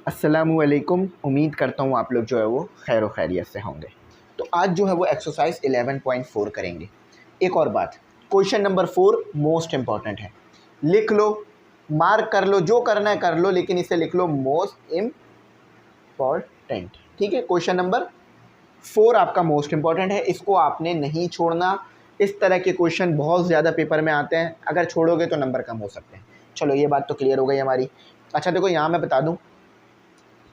अस्सलामुअलैकुम। उम्मीद करता हूँ आप लोग जो है वो खैर व खैरियत से होंगे। तो आज जो है वो एक्सरसाइज 11.4 करेंगे। एक और बात, क्वेश्चन नंबर 4 मोस्ट इम्पॉर्टेंट है। लिख लो, मार्क कर लो, जो करना है कर लो, लेकिन इसे लिख लो मोस्ट इम्पॉर्टेंट। ठीक है, क्वेश्चन नंबर 4 आपका मोस्ट इम्पॉर्टेंट है, इसको आपने नहीं छोड़ना। इस तरह के क्वेश्चन बहुत ज़्यादा पेपर में आते हैं, अगर छोड़ोगे तो नंबर कम हो सकते हैं। चलो ये बात तो क्लियर हो गई हमारी। अच्छा देखो, यहाँ मैं बता दूँ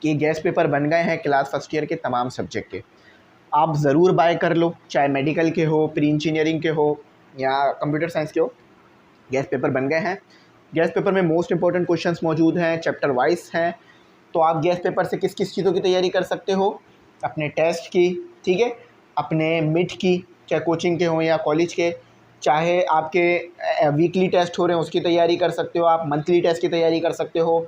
कि गेस्ट पेपर बन गए हैं क्लास फर्स्ट ईयर के तमाम सब्जेक्ट के। आप ज़रूर बाय कर लो, चाहे मेडिकल के हो, प्री इंजीनियरिंग के हो या कंप्यूटर साइंस के हो। गेस्ट पेपर बन गए हैं। गेस्ट पेपर में मोस्ट इंपॉर्टेंट क्वेश्चंस मौजूद हैं, चैप्टर वाइज हैं। तो आप गेस्ट पेपर से किस किस चीज़ों की तैयारी कर सकते हो? अपने टेस्ट की, ठीक है, अपने मिड की, चाहे कोचिंग के हों या कॉलेज के, चाहे आपके वीकली टेस्ट हो रहे हैं उसकी तैयारी कर सकते हो, आप मंथली टेस्ट की तैयारी कर सकते हो,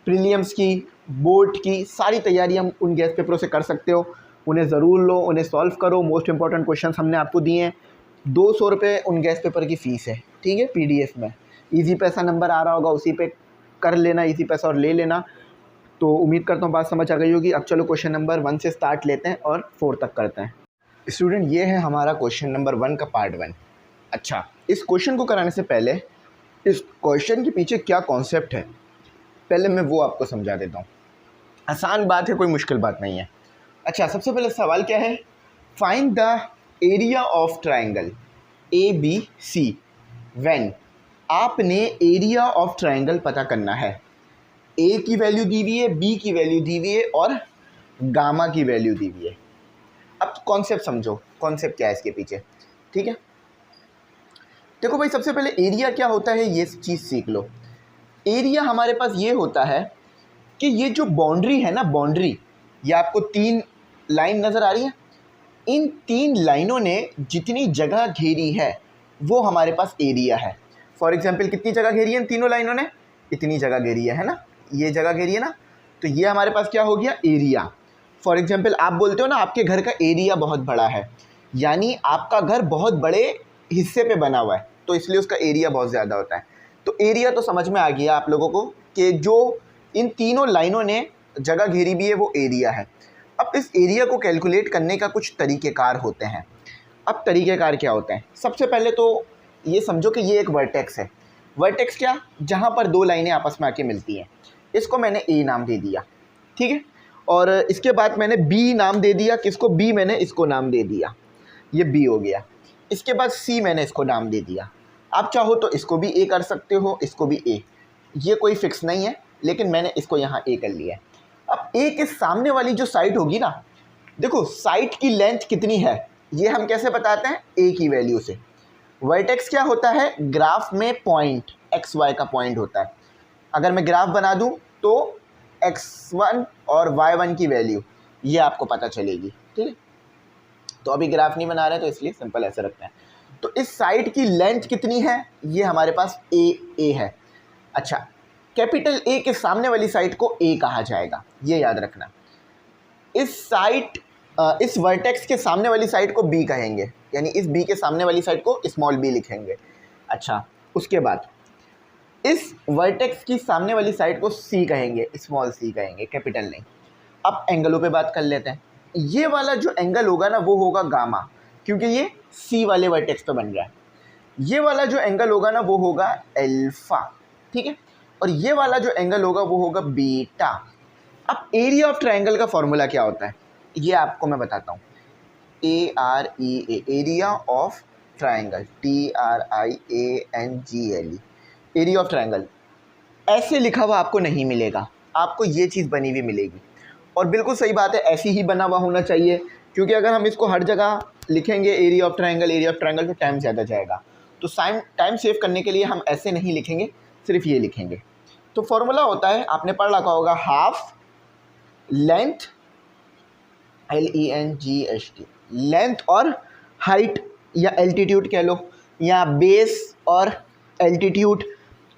प्रीलिम्स की, बोर्ड की, सारी तैयारी हम उन गेस्ट पेपरों से कर सकते हो। उन्हें ज़रूर लो, उन्हें सॉल्व करो। मोस्ट इंपॉर्टेंट क्वेश्चंस हमने आपको दिए हैं। 200 रुपये उन गेस्ट पेपर की फ़ीस है, ठीक है, पीडीएफ में। इजी पैसा नंबर आ रहा होगा, उसी पे कर लेना इजी पैसा और ले लेना। तो उम्मीद करता हूँ बात समझ आ गई होगी। अब चलो क्वेश्चन नंबर 1 से स्टार्ट लेते हैं और 4 तक करते हैं। स्टूडेंट, ये है हमारा क्वेश्चन नंबर 1 का पार्ट 1। अच्छा, इस क्वेश्चन को कराने से पहले इस क्वेश्चन के पीछे क्या कॉन्सेप्ट है, पहले मैं वो आपको समझा देता हूँ। आसान बात है, कोई मुश्किल बात नहीं है। अच्छा, सबसे पहले सवाल क्या है? Find the area of triangle A B C when. आपने एरिया ऑफ ट्राइंगल पता करना है। ए की वैल्यू दी हुई है, बी की वैल्यू दी हुई है और गामा की वैल्यू दी हुई है। अब कॉन्सेप्ट समझो, कॉन्सेप्ट क्या है इसके पीछे, ठीक है। देखो भाई, सबसे पहले एरिया क्या होता है ये चीज़ सीख लो। एरिया हमारे पास ये होता है कि ये जो बाउंड्री है ना, बाउंड्री, ये आपको 3 लाइन नज़र आ रही है। इन 3 लाइनों ने जितनी जगह घेरी है वो हमारे पास एरिया है। फॉर एग्जांपल, कितनी जगह घेरी है इन तीनों लाइनों ने? इतनी जगह घेरी है ना, ये जगह घेरी है ना, तो ये हमारे पास क्या हो गया? एरिया। फॉर एग्जांपल, आप बोलते हो ना आपके घर का एरिया बहुत बड़ा है, यानी आपका घर बहुत बड़े हिस्से पे बना हुआ है, तो इसलिए उसका एरिया बहुत ज़्यादा होता है। तो एरिया तो समझ में आ गया आप लोगों को कि जो इन तीनों लाइनों ने जगह घेरी भी है वो एरिया है। अब इस एरिया को कैलकुलेट करने का कुछ तरीक़ेकार होते हैं। अब तरीक़ेकार क्या होते हैं? सबसे पहले तो ये समझो कि ये एक वर्टेक्स है। वर्टेक्स क्या? जहाँ पर 2 लाइनें आपस में आके मिलती हैं। इसको मैंने ए नाम दे दिया, ठीक है, और इसके बाद मैंने बी नाम दे दिया। किसको? बी। मैंने इसको नाम दे दिया, ये बी हो गया। इसके बाद सी मैंने इसको नाम दे दिया। आप चाहो तो इसको भी ए कर सकते हो, इसको भी ए, ये कोई फिक्स नहीं है, लेकिन मैंने इसको यहाँ ए कर लिया है। अब ए के सामने वाली जो साइड होगी ना, देखो साइड की लेंथ कितनी है ये हम कैसे बताते हैं? ए की वैल्यू से। वर्टेक्स क्या होता है? ग्राफ में पॉइंट, एक्स वाई का पॉइंट होता है। अगर मैं ग्राफ बना दूं तो x1 और y1 की वैल्यू ये आपको पता चलेगी, ठीक है। तो अभी ग्राफ नहीं बना रहे तो इसलिए सिंपल ऐसे रखते हैं। तो इस साइड की लेंथ कितनी है? ये हमारे पास ए है। अच्छा, कैपिटल ए के सामने वाली साइड को ए कहा जाएगा, ये याद रखना। इस वर्टेक्स के सामने वाली साइड को बी कहेंगे, यानी इस बी के सामने वाली साइड को स्मॉल बी लिखेंगे। अच्छा, उसके बाद इस वर्टेक्स की सामने वाली साइड को सी कहेंगे, स्मॉल सी कहेंगे, कैपिटल नहीं। अब एंगलों पे बात कर लेते हैं। ये वाला जो एंगल होगा ना वो होगा गामा, क्योंकि ये सी वाले वर्टेक्स पे बन रहा है। ये वाला जो एंगल होगा ना वो होगा अल्फा, ठीक है, और ये वाला जो एंगल होगा वो होगा बीटा। अब एरिया ऑफ ट्राइंगल का फॉर्मूला क्या होता है ये आपको मैं बताता हूँ। AREA, area of triangle, TRIANGLE, area of triangle. ऐसे लिखा हुआ आपको नहीं मिलेगा, आपको ये चीज़ बनी हुई मिलेगी। और बिल्कुल सही बात है, ऐसी ही बना हुआ होना चाहिए, क्योंकि अगर हम इसको हर जगह लिखेंगे एरिया ऑफ ट्राइंगल तो टाइम ज़्यादा जाएगा। तो टाइम सेव करने के लिए हम ऐसे नहीं लिखेंगे, सिर्फ ये लिखेंगे। तो फॉर्मूला होता है, आपने पढ़ रखा होगा, हाफ लेंथ, LENGHT, लेंथ और हाइट या एल्टीट्यूड कह लो, या बेस और एल्टीट्यूड,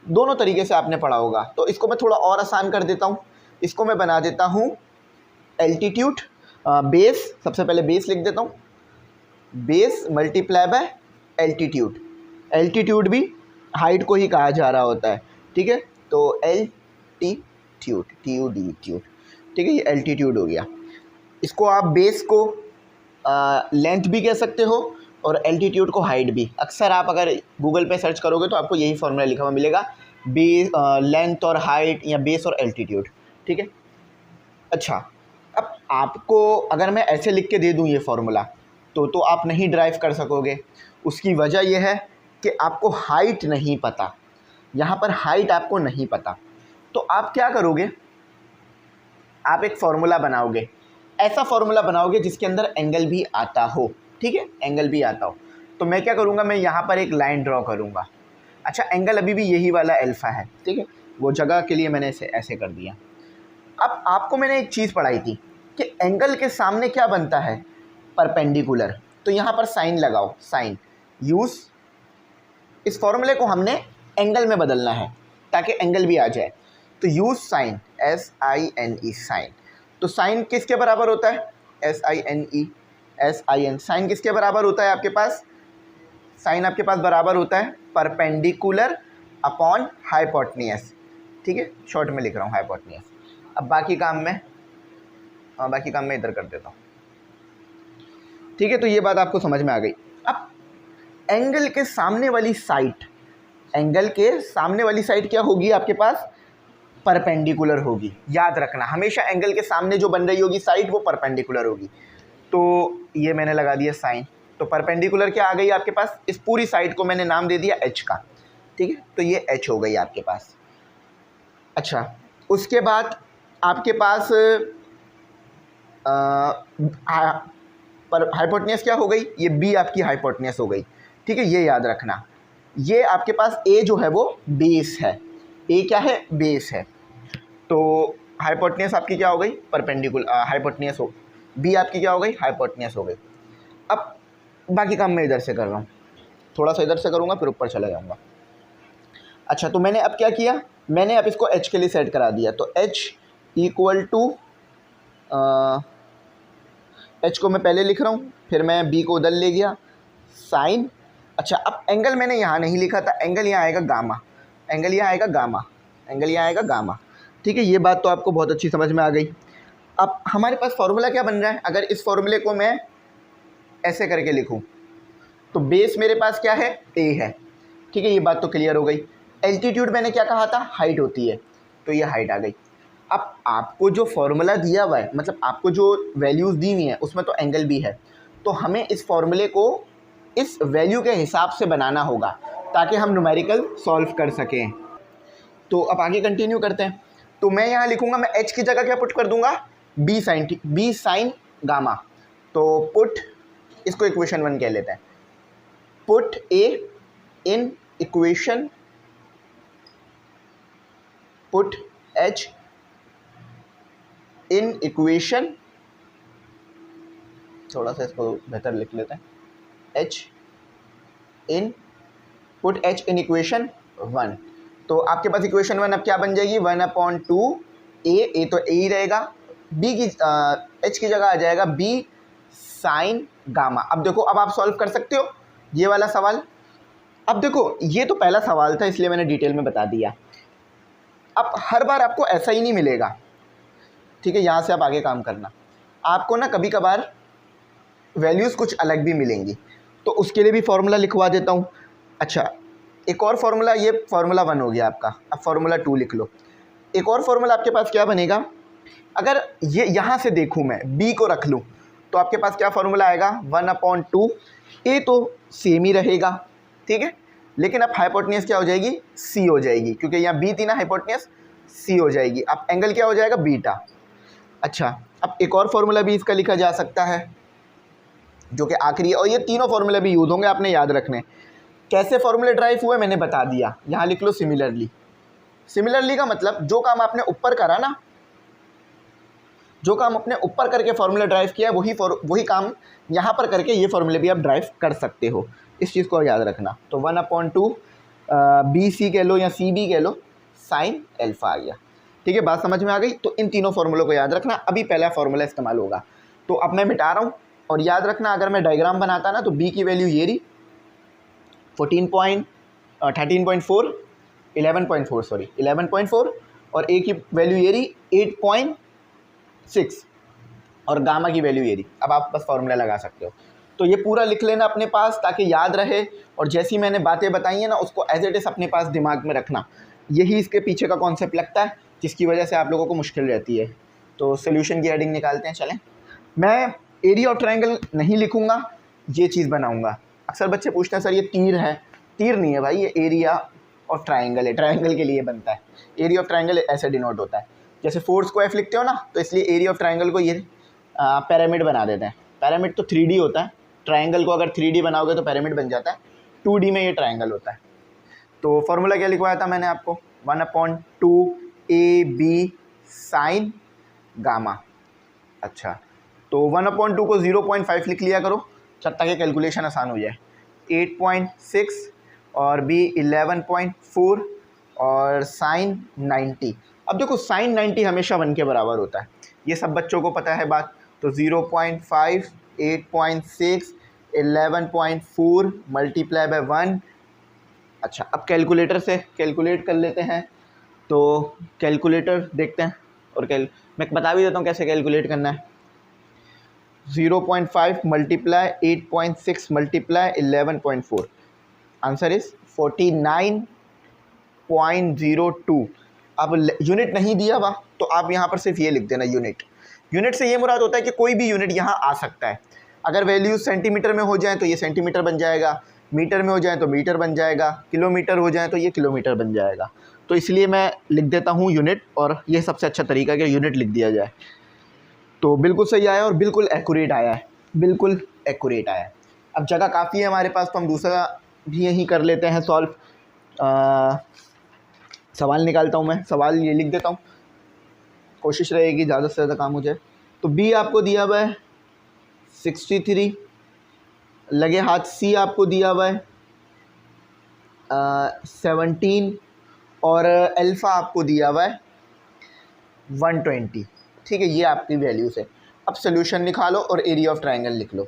दोनों तरीके से आपने पढ़ा होगा। तो इसको मैं थोड़ा और आसान कर देता हूँ, इसको मैं बना देता हूँ एल्टीट्यूड बेस। सबसे पहले बेस लिख देता हूँ, base multiply by altitude. Altitude भी हाइट को ही कहा जा रहा होता है, ठीक है। तो एल्टीट्यूड, TUD, ठीक है, ये एल्टीट्यूड हो गया। इसको आप बेस को लेंथ भी कह सकते हो और एल्टीट्यूड को हाइट भी। अक्सर आप अगर गूगल पे सर्च करोगे तो आपको यही फॉर्मूला लिखा हुआ मिलेगा, लेंथ और हाइट या बेस और एल्टीट्यूड। ठीक है, अच्छा अब आपको अगर मैं ऐसे लिख के दे दूँ ये फार्मूला तो आप नहीं ड्राइव कर सकोगे। उसकी वजह यह है कि आपको हाइट नहीं पता, यहाँ पर हाइट आपको नहीं पता। तो आप क्या करोगे, आप एक फार्मूला बनाओगे, ऐसा फार्मूला बनाओगे जिसके अंदर एंगल भी आता हो। ठीक है, एंगल भी आता हो। तो मैं क्या करूँगा, मैं यहाँ पर एक लाइन ड्रॉ करूँगा। अच्छा, एंगल अभी भी यही वाला अल्फ़ा है। ठीक है, वो जगह के लिए मैंने इसे ऐसे कर दिया। अब आपको मैंने एक चीज़ पढ़ाई थी कि एंगल के सामने क्या बनता है, परपेंडिकुलर। तो यहाँ पर साइन लगाओ, साइन यूज़। इस फॉर्मूले को हमने एंगल में बदलना है ताकि एंगल भी आ जाए। तो यूज़ साइन, SINE, साइन। तो साइन किसके बराबर होता है, SIN। साइन किसके बराबर होता है आपके पास, साइन आपके पास बराबर होता है परपेंडिकुलर अपॉन हाइपोटेन्यूज। ठीक है, शॉर्ट में लिख रहा हूँ हाइपोटेन्यूज। अब बाकी काम मैं इधर कर देता हूँ। ठीक है, तो ये बात आपको समझ में आ गई। अब एंगल के सामने वाली साइड क्या होगी आपके पास, परपेंडिकुलर होगी। याद रखना, हमेशा एंगल के सामने जो बन रही होगी साइड वो परपेंडिकुलर होगी। तो ये मैंने लगा दिया साइन। तो परपेंडिकुलर क्या आ गई आपके पास, इस पूरी साइड को मैंने नाम दे दिया H का। ठीक है, तो ये H हो गई आपके पास। अच्छा, उसके बाद आपके पास पर हाइपोटेन्यूज क्या हो गई, ये B आपकी हाइपोटेन्यूज हो गई। ठीक है, ये याद रखना। ये आपके पास A जो है वो बेस है, A क्या है, बेस है। तो हाइपोटेन्यूज आपकी क्या हो गई, परपेंडिकुलर हाइपोटेन्यूज हो। B आपकी क्या हो गई, हाइपोटेन्यूज हो गई। अब बाकी काम मैं इधर से कर रहा हूँ, थोड़ा सा इधर से करूँगा फिर ऊपर चला जाऊँगा। अच्छा, तो मैंने अब क्या किया, मैंने अब इसको H के लिए सेट करा दिया। तो H इक्वल टू H को मैं पहले लिख रहा हूँ, फिर मैं B को उधर ले गया, साइन। अच्छा, अब एंगल मैंने यहाँ नहीं लिखा था, एंगल यहाँ आएगा गामा, एंगल यहाँ आएगा गामा। ठीक है, ये बात तो आपको बहुत अच्छी समझ में आ गई। अब हमारे पास फार्मूला क्या बन रहा है, अगर इस फार्मूले को मैं ऐसे करके लिखूं तो बेस मेरे पास क्या है, A है। ठीक है, ये बात तो क्लियर हो गई। एल्टीट्यूड मैंने क्या कहा था, हाइट होती है, तो ये हाइट आ गई। अब आपको जो फार्मूला दिया हुआ है, मतलब आपको जो वैल्यूज़ दी हुई हैं उसमें तो एंगल भी है, तो हमें इस फार्मूले को इस वैल्यू के हिसाब से बनाना होगा ताकि हम न्यूमेरिकल सॉल्व कर सकें। तो अब आगे कंटिन्यू करते हैं। तो मैं यहाँ लिखूँगा, मैं H की जगह क्या पुट कर दूँगा, B साइन गामा। तो पुट, इसको इक्वेशन 1 कह लेते हैं। Put A in equation, put H in equation, थोड़ा सा इसको बेहतर लिख लेते हैं, पुट H इन इक्वेशन 1। तो आपके पास इक्वेशन 1 अब क्या बन जाएगी, 1/2 A तो A ही रहेगा, H की जगह आ जाएगा B साइन गामा। अब देखो, अब आप सॉल्व कर सकते हो ये वाला सवाल। अब देखो, ये तो पहला सवाल था इसलिए मैंने डिटेल में बता दिया। अब हर बार आपको ऐसा ही नहीं मिलेगा। ठीक है, यहाँ से आप आगे काम करना, आपको ना कभी कभार वैल्यूज़ कुछ अलग भी मिलेंगी, तो उसके लिए भी फार्मूला लिखवा देता हूँ। अच्छा, एक और फार्मूला, ये फार्मूला 1 हो गया आपका, अब फार्मूला 2 लिख लो। एक और फार्मूला आपके पास क्या बनेगा, अगर ये यहाँ से देखूँ मैं, B को रख लूँ तो आपके पास क्या फार्मूला आएगा, 1/2 A तो सेम ही रहेगा। ठीक है, लेकिन अब हाइपोटेन्यूज क्या हो जाएगी, C हो जाएगी, क्योंकि यहाँ B थी ना हाइपोटेन्यूज, C हो जाएगी। अब एंगल क्या हो जाएगा, बीटा। अच्छा, अब एक और फार्मूला भी इसका लिखा जा सकता है जो कि आखिरी है, और ये तीनों फार्मूले भी यूज़ होंगे, आपने याद रखने। कैसे फार्मूले ड्राइव हुए मैंने बता दिया, यहाँ लिख लो सिमिलरली का मतलब जो काम आपने ऊपर करा ना, जो काम आपने ऊपर करके फार्मूला ड्राइव किया वही काम यहाँ पर करके ये फार्मूले भी आप ड्राइव कर सकते हो। इस चीज़ को याद रखना। तो 1/2 BC कह लो या CB कह लो, साइन अल्फा आ गया। ठीक है, बात समझ में आ गई। तो इन तीनों फार्मूलों को याद रखना। अभी पहला फार्मूला इस्तेमाल होगा, तो अब मैं मिटा रहा हूँ। और याद रखना, अगर मैं डायग्राम बनाता ना तो B की वैल्यू ये रही 13.4 11.4 और A की वैल्यू ये रही 8.4 6 और गामा की वैल्यू ये रही। अब आप बस फॉर्मूला लगा सकते हो। तो ये पूरा लिख लेना अपने पास ताकि याद रहे, और जैसी मैंने बातें बताई हैं ना उसको एज इट इज़ अपने पास दिमाग में रखना। यही इसके पीछे का कॉन्सेप्ट लगता है जिसकी वजह से आप लोगों को मुश्किल रहती है। तो सोल्यूशन की हेडिंग निकालते हैं। चलें, मैं एरिया ऑफ ट्रायंगल नहीं लिखूँगा, ये चीज़ बनाऊँगा। अक्सर बच्चे पूछते हैं सर ये तीर है, तीर नहीं है भाई, ये एरिया ऑफ ट्रायंगल है, ट्रायंगल के लिए बनता है। एरिया ऑफ ट्रायंगल ऐसे डिनोट होता है, जैसे 4 को F लिखते हो ना, तो इसलिए एरिया ऑफ ट्रायंगल को ये पिरामिड बना देते हैं। पिरामिड तो 3D होता है, ट्रायंगल को अगर 3D बनाओगे तो पिरामिड बन जाता है, 2D में ये ट्रायंगल होता है। तो फॉर्मूला क्या लिखवाया था मैंने आपको, 1/2 AB साइन गामा। अच्छा, तो 1/2 को 0.5 लिख लिया करो ताकि कैलकुलेशन आसान हो जाए। 8.6 और B 11.4 और साइन 90। अब देखो साइन 90 हमेशा 1 के बराबर होता है, ये सब बच्चों को पता है बात। तो 0.5, 8.6, 11.4 मल्टीप्लाई बाय 1। अच्छा, अब कैलकुलेटर से कैलकुलेट कर लेते हैं। तो कैलकुलेटर देखते हैं, और मैं बता भी देता हूँ कैसे कैलकुलेट करना है। 0.5 मल्टीप्लाई 8.6 मल्टीप्लाई 11.4, आंसर इज 49.02। अब यूनिट नहीं दिया हुआ तो आप यहाँ पर सिर्फ ये लिख देना यूनिट। यूनिट से ये मुराद होता है कि कोई भी यूनिट यहाँ आ सकता है। अगर वैल्यू सेंटीमीटर में हो जाए तो ये सेंटीमीटर बन जाएगा, मीटर में हो जाए तो मीटर बन जाएगा, किलोमीटर हो जाए तो ये किलोमीटर बन जाएगा। तो इसलिए मैं लिख देता हूँ यूनिट, और ये सबसे अच्छा तरीका है कि यूनिट लिख दिया जाए। तो बिल्कुल सही आया और बिल्कुल एक्यूरेट आया है, बिल्कुल एक्यूरेट आया है। अब जगह काफ़ी है हमारे पास तो हम दूसरा भी यहीं कर लेते हैं सॉल्व। सवाल निकालता हूँ मैं, सवाल ये लिख देता हूँ, कोशिश रहेगी ज़्यादा से ज़्यादा काम हो जाए। तो बी आपको दिया हुआ है 63, लगे हाथ सी आपको दिया हुआ है 17 और अल्फ़ा आपको दिया हुआ है 120। ठीक है, ये आपकी वैल्यूज़ है। अब सोल्यूशन निकालो और एरिया ऑफ ट्रायंगल लिख लो।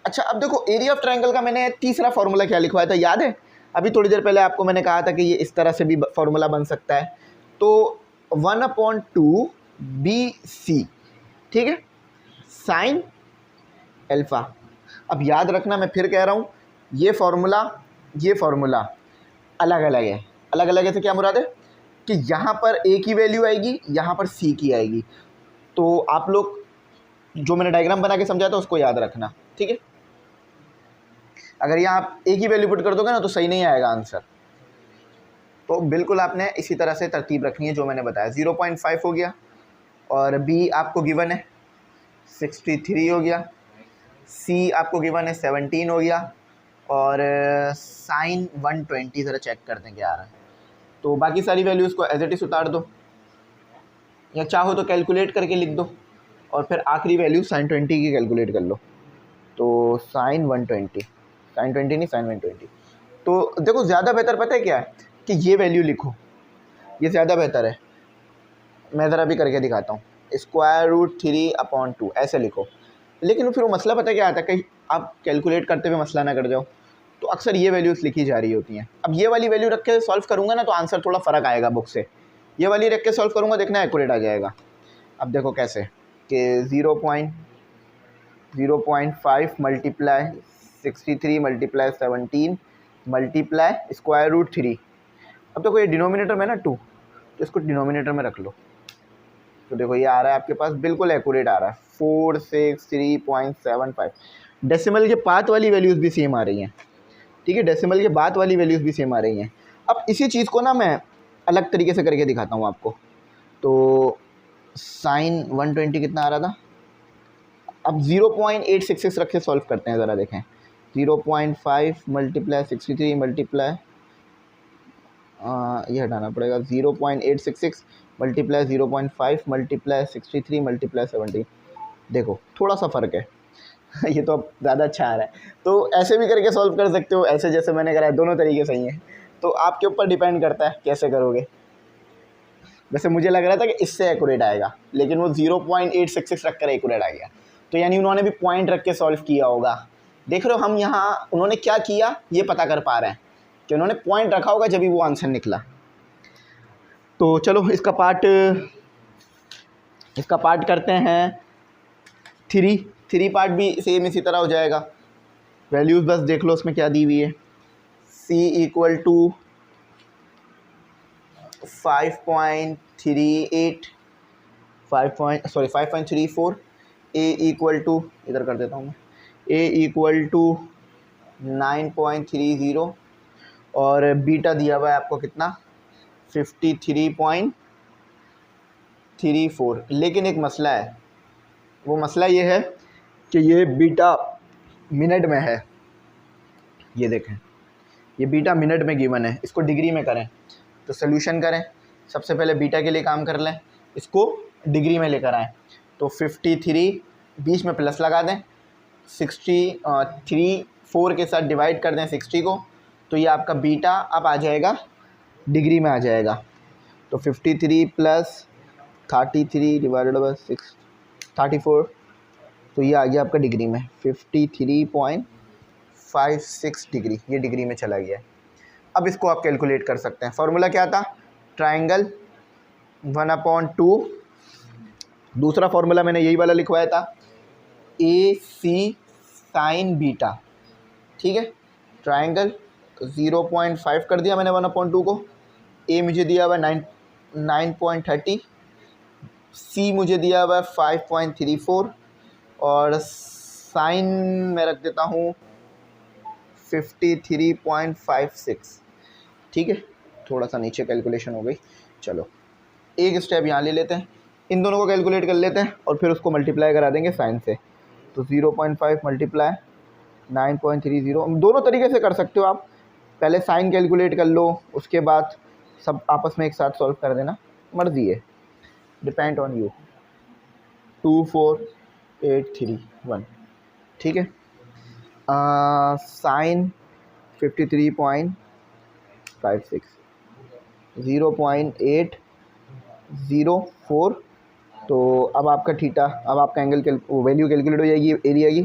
अच्छा, अब देखो एरिया ऑफ ट्रायंगल का मैंने तीसरा फार्मूला क्या लिखवाया था, याद है? अभी थोड़ी देर पहले आपको मैंने कहा था कि ये इस तरह से भी फार्मूला बन सकता है। तो 1/2 BC, ठीक है, साइन अल्फ़ा। अब याद रखना, मैं फिर कह रहा हूँ, ये फार्मूला अलग अलग है। अलग अलग है तो क्या मुराद है कि यहाँ पर A की वैल्यू आएगी, यहाँ पर C की आएगी। तो आप लोग जो मैंने डायग्राम बना के समझाया था उसको याद रखना, ठीक है। अगर यहाँ आप A की वैल्यू पुट कर दोगे ना तो सही नहीं आएगा आंसर। तो बिल्कुल आपने इसी तरह से तरतीब रखनी है जो मैंने बताया। 0.5 हो गया, और B आपको गिवन है 63 हो गया, C आपको गिवन है 17 हो गया, और साइन 120 ज़रा चेक करते हैं क्या आ रहा है। तो बाकी सारी वैल्यूज़ को एज इट इज़ उतार दो, या चाहो तो कैलकुलेट करके लिख दो, और फिर आखिरी वैल्यू साइन 20 की कैलकुलेट कर लो। तो साइन 120, साइन 20 नहीं साइन 120। तो देखो ज़्यादा बेहतर पता है क्या है कि ये वैल्यू लिखो, ये ज़्यादा बेहतर है। मैं ज़रा भी करके दिखाता हूँ, √3/2 ऐसे लिखो। लेकिन फिर वो मसला पता है क्या आता है, कहीं आप कैलकुलेट करते हुए मसला ना कर जाओ, तो अक्सर ये वैल्यूज़ लिखी जा रही होती हैं। अब ये वाली वैल्यू रख के सॉल्व करूँगा ना तो आंसर थोड़ा फ़र्क आएगा बुक से। ये वाली रख के सॉल्व करूँगा, देखना एक्यूरेट आ जाएगा। अब देखो कैसे कि 0.5 मल्टीप्लाई 63 मल्टीप्लाई 17 मल्टीप्लाई √3। अब देखो ये डिनोमिनेटर में ना 2, तो इसको डिनोमिनेटर में रख लो। तो देखो ये आ रहा है आपके पास, बिल्कुल एक्यूरेट आ रहा है 463.75। डेसिमल के बाद वाली वैल्यूज़ भी सेम आ रही हैं, ठीक है, डेसिमल के बाद वाली वैल्यूज़ भी सेम आ रही हैं। अब इसी चीज़ को ना मैं अलग तरीके से करके दिखाता हूँ आपको। तो साइन 120 कितना आ रहा था, अब 0.866 रख के सॉल्व करते हैं, ज़रा देखें। 0.5 मल्टीप्लाई 63 मल्टीप्लाई, ये हटाना पड़ेगा, 0.866 मल्टीप्लाई 0.5 मल्टीप्लाई 63 मल्टीप्लाई 17। देखो थोड़ा सा फ़र्क है ये तो अब ज़्यादा अच्छा आ रहा है। तो ऐसे भी करके सॉल्व कर सकते हो, ऐसे जैसे मैंने करा है, दोनों तरीके सही हैं। तो आपके ऊपर डिपेंड करता है कैसे करोगे। वैसे मुझे लग रहा था कि इससे एक्यूरेट आएगा, लेकिन वो 0.866 रख कर एक्यूरेट आ गया। तो यानी उन्होंने भी पॉइंट रख के सॉल्व किया होगा। देख रहे हो हम यहाँ उन्होंने क्या किया ये पता कर पा रहे हैं कि उन्होंने पॉइंट रखा होगा जब भी वो आंसर निकला। तो चलो इसका पार्ट इसका पार्ट करते हैं 3 पार्ट भी सेम इसी तरह हो जाएगा। वैल्यूज़ बस देख लो उसमें क्या दी हुई है। C equal to 5.34, A equal to, इधर कर देता हूँ मैं, A इक्वल टू 9.30 और बीटा दिया हुआ है आपको कितना 53.34। लेकिन एक मसला है, वो मसला ये है कि ये बीटा मिनट में है। ये देखें, ये बीटा मिनट में गिवन है, इसको डिग्री में करें तो सोल्यूशन करें। सबसे पहले बीटा के लिए काम कर लें, इसको डिग्री में लेकर आएँ। तो 53 बीच में प्लस लगा दें, 4 के साथ डिवाइड कर दें 60 को, तो ये आपका बीटा अब आ जाएगा डिग्री में आ जाएगा। तो 53 प्लस 33 डिवाइडेड बाई 34, तो ये आ गया आपका डिग्री में 53.56 डिग्री, ये डिग्री में चला गया है। अब इसको आप कैलकुलेट कर सकते हैं। फार्मूला क्या था, ट्राइंगल 1/2। दूसरा फार्मूला मैंने यही वाला लिखवाया था, AC साइन बीटा, ठीक है। ट्राइंगल 0.5 कर दिया मैंने 1/2 को। A मुझे दिया हुआ 9.30, C मुझे दिया हुआ 5.34 और साइन मैं रख देता हूँ 53.56, ठीक है। थोड़ा सा नीचे कैलकुलेशन हो गई। चलो एक स्टेप यहाँ ले लेते हैं, इन दोनों को कैलकुलेट कर लेते हैं और फिर उसको मल्टीप्लाई करा देंगे साइन से। तो 0.5 मल्टीप्लाई 9.30, दोनों तरीके से कर सकते हो आप। पहले साइन कैलकुलेट कर लो, उसके बाद सब आपस में एक साथ सॉल्व कर देना, मर्जी है, डिपेंड ऑन यू। 24831, ठीक है। साइन 53.56 0.804, तो अब आपका थीटा, अब आपका एंगल वैल्यू कैलकुलेट हो जाएगी एरिया की,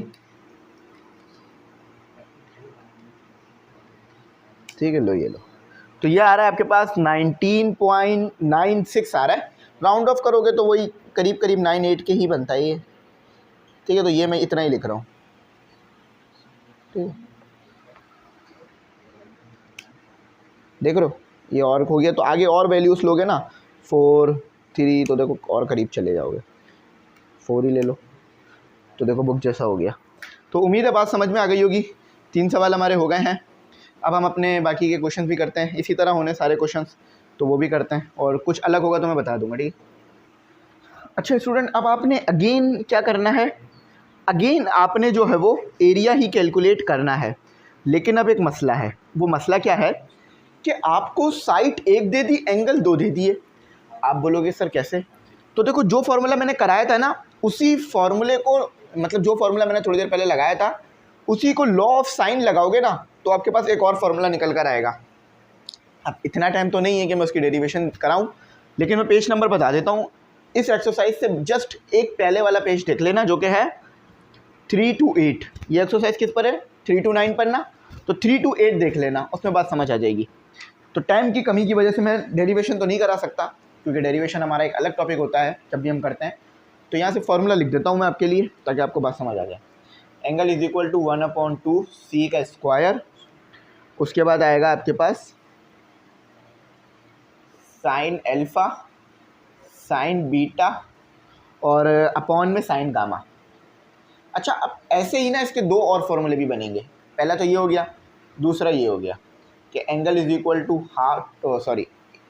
ठीक है। लो ये लो, तो ये आ रहा है आपके पास 19.96 आ रहा है। राउंड ऑफ करोगे तो वही करीब करीब 98 के ही बनता है ये, ठीक है। तो ये मैं इतना ही लिख रहा हूँ, ठीक है। देख रहे हो ये और हो गया, तो आगे और वैल्यूज़ लोगे ना 4 3, तो देखो और करीब चले जाओगे, 4 ही ले लो, तो देखो बुक जैसा हो गया। तो उम्मीद है बात समझ में आ गई होगी। 3 सवाल हमारे हो गए हैं। अब हम अपने बाकी के क्वेश्चंस भी करते हैं, इसी तरह होने सारे क्वेश्चंस, तो वो भी करते हैं और कुछ अलग होगा तो मैं बता दूंगा, ठीक है। अच्छा स्टूडेंट, अब आपने अगेन क्या करना है, अगेन आपने जो है वो एरिया ही कैलकुलेट करना है। लेकिन अब एक मसला है, वो मसला क्या है कि आपको साइड 1 दे दी, एंगल 2 दे दिए। आप बोलोगे सर कैसे, तो देखो जो फार्मूला मैंने कराया था ना, उसी फार्मूले को, मतलब जो फार्मूला मैंने थोड़ी देर पहले लगाया था, उसी को लॉ ऑफ साइन लगाओगे ना, तो आपके पास एक और फार्मूला निकल कर आएगा। अब इतना टाइम तो नहीं है कि मैं उसकी डेरिवेशन कराऊं, लेकिन मैं पेज नंबर बता देता हूं। इस एक्सरसाइज से जस्ट एक पहले वाला पेज देख लेना, जो कि है 3 to 8। ये एक्सरसाइज किस पर है, 3 to 9 पर ना, तो 3 to 8 देख लेना, उसमें बात समझ आ जाएगी। तो टाइम की कमी की वजह से मैं डेरिवेशन तो नहीं करा सकता, क्योंकि डेरिवेशन हमारा एक अलग टॉपिक होता है जब भी हम करते हैं। तो यहाँ से फार्मूला लिख देता हूँ मैं आपके लिए, ताकि आपको बात समझ आ जाए। Angle is equal to 1/2 C का स्क्वायर, उसके बाद आएगा आपके पास साइन अल्फा, साइन बीटा और अपॉन में साइन गामा। अच्छा, अब ऐसे ही ना इसके 2 और फॉर्मूले भी बनेंगे। पहला तो ये हो गया, दूसरा ये हो गया कि angle is equal to half,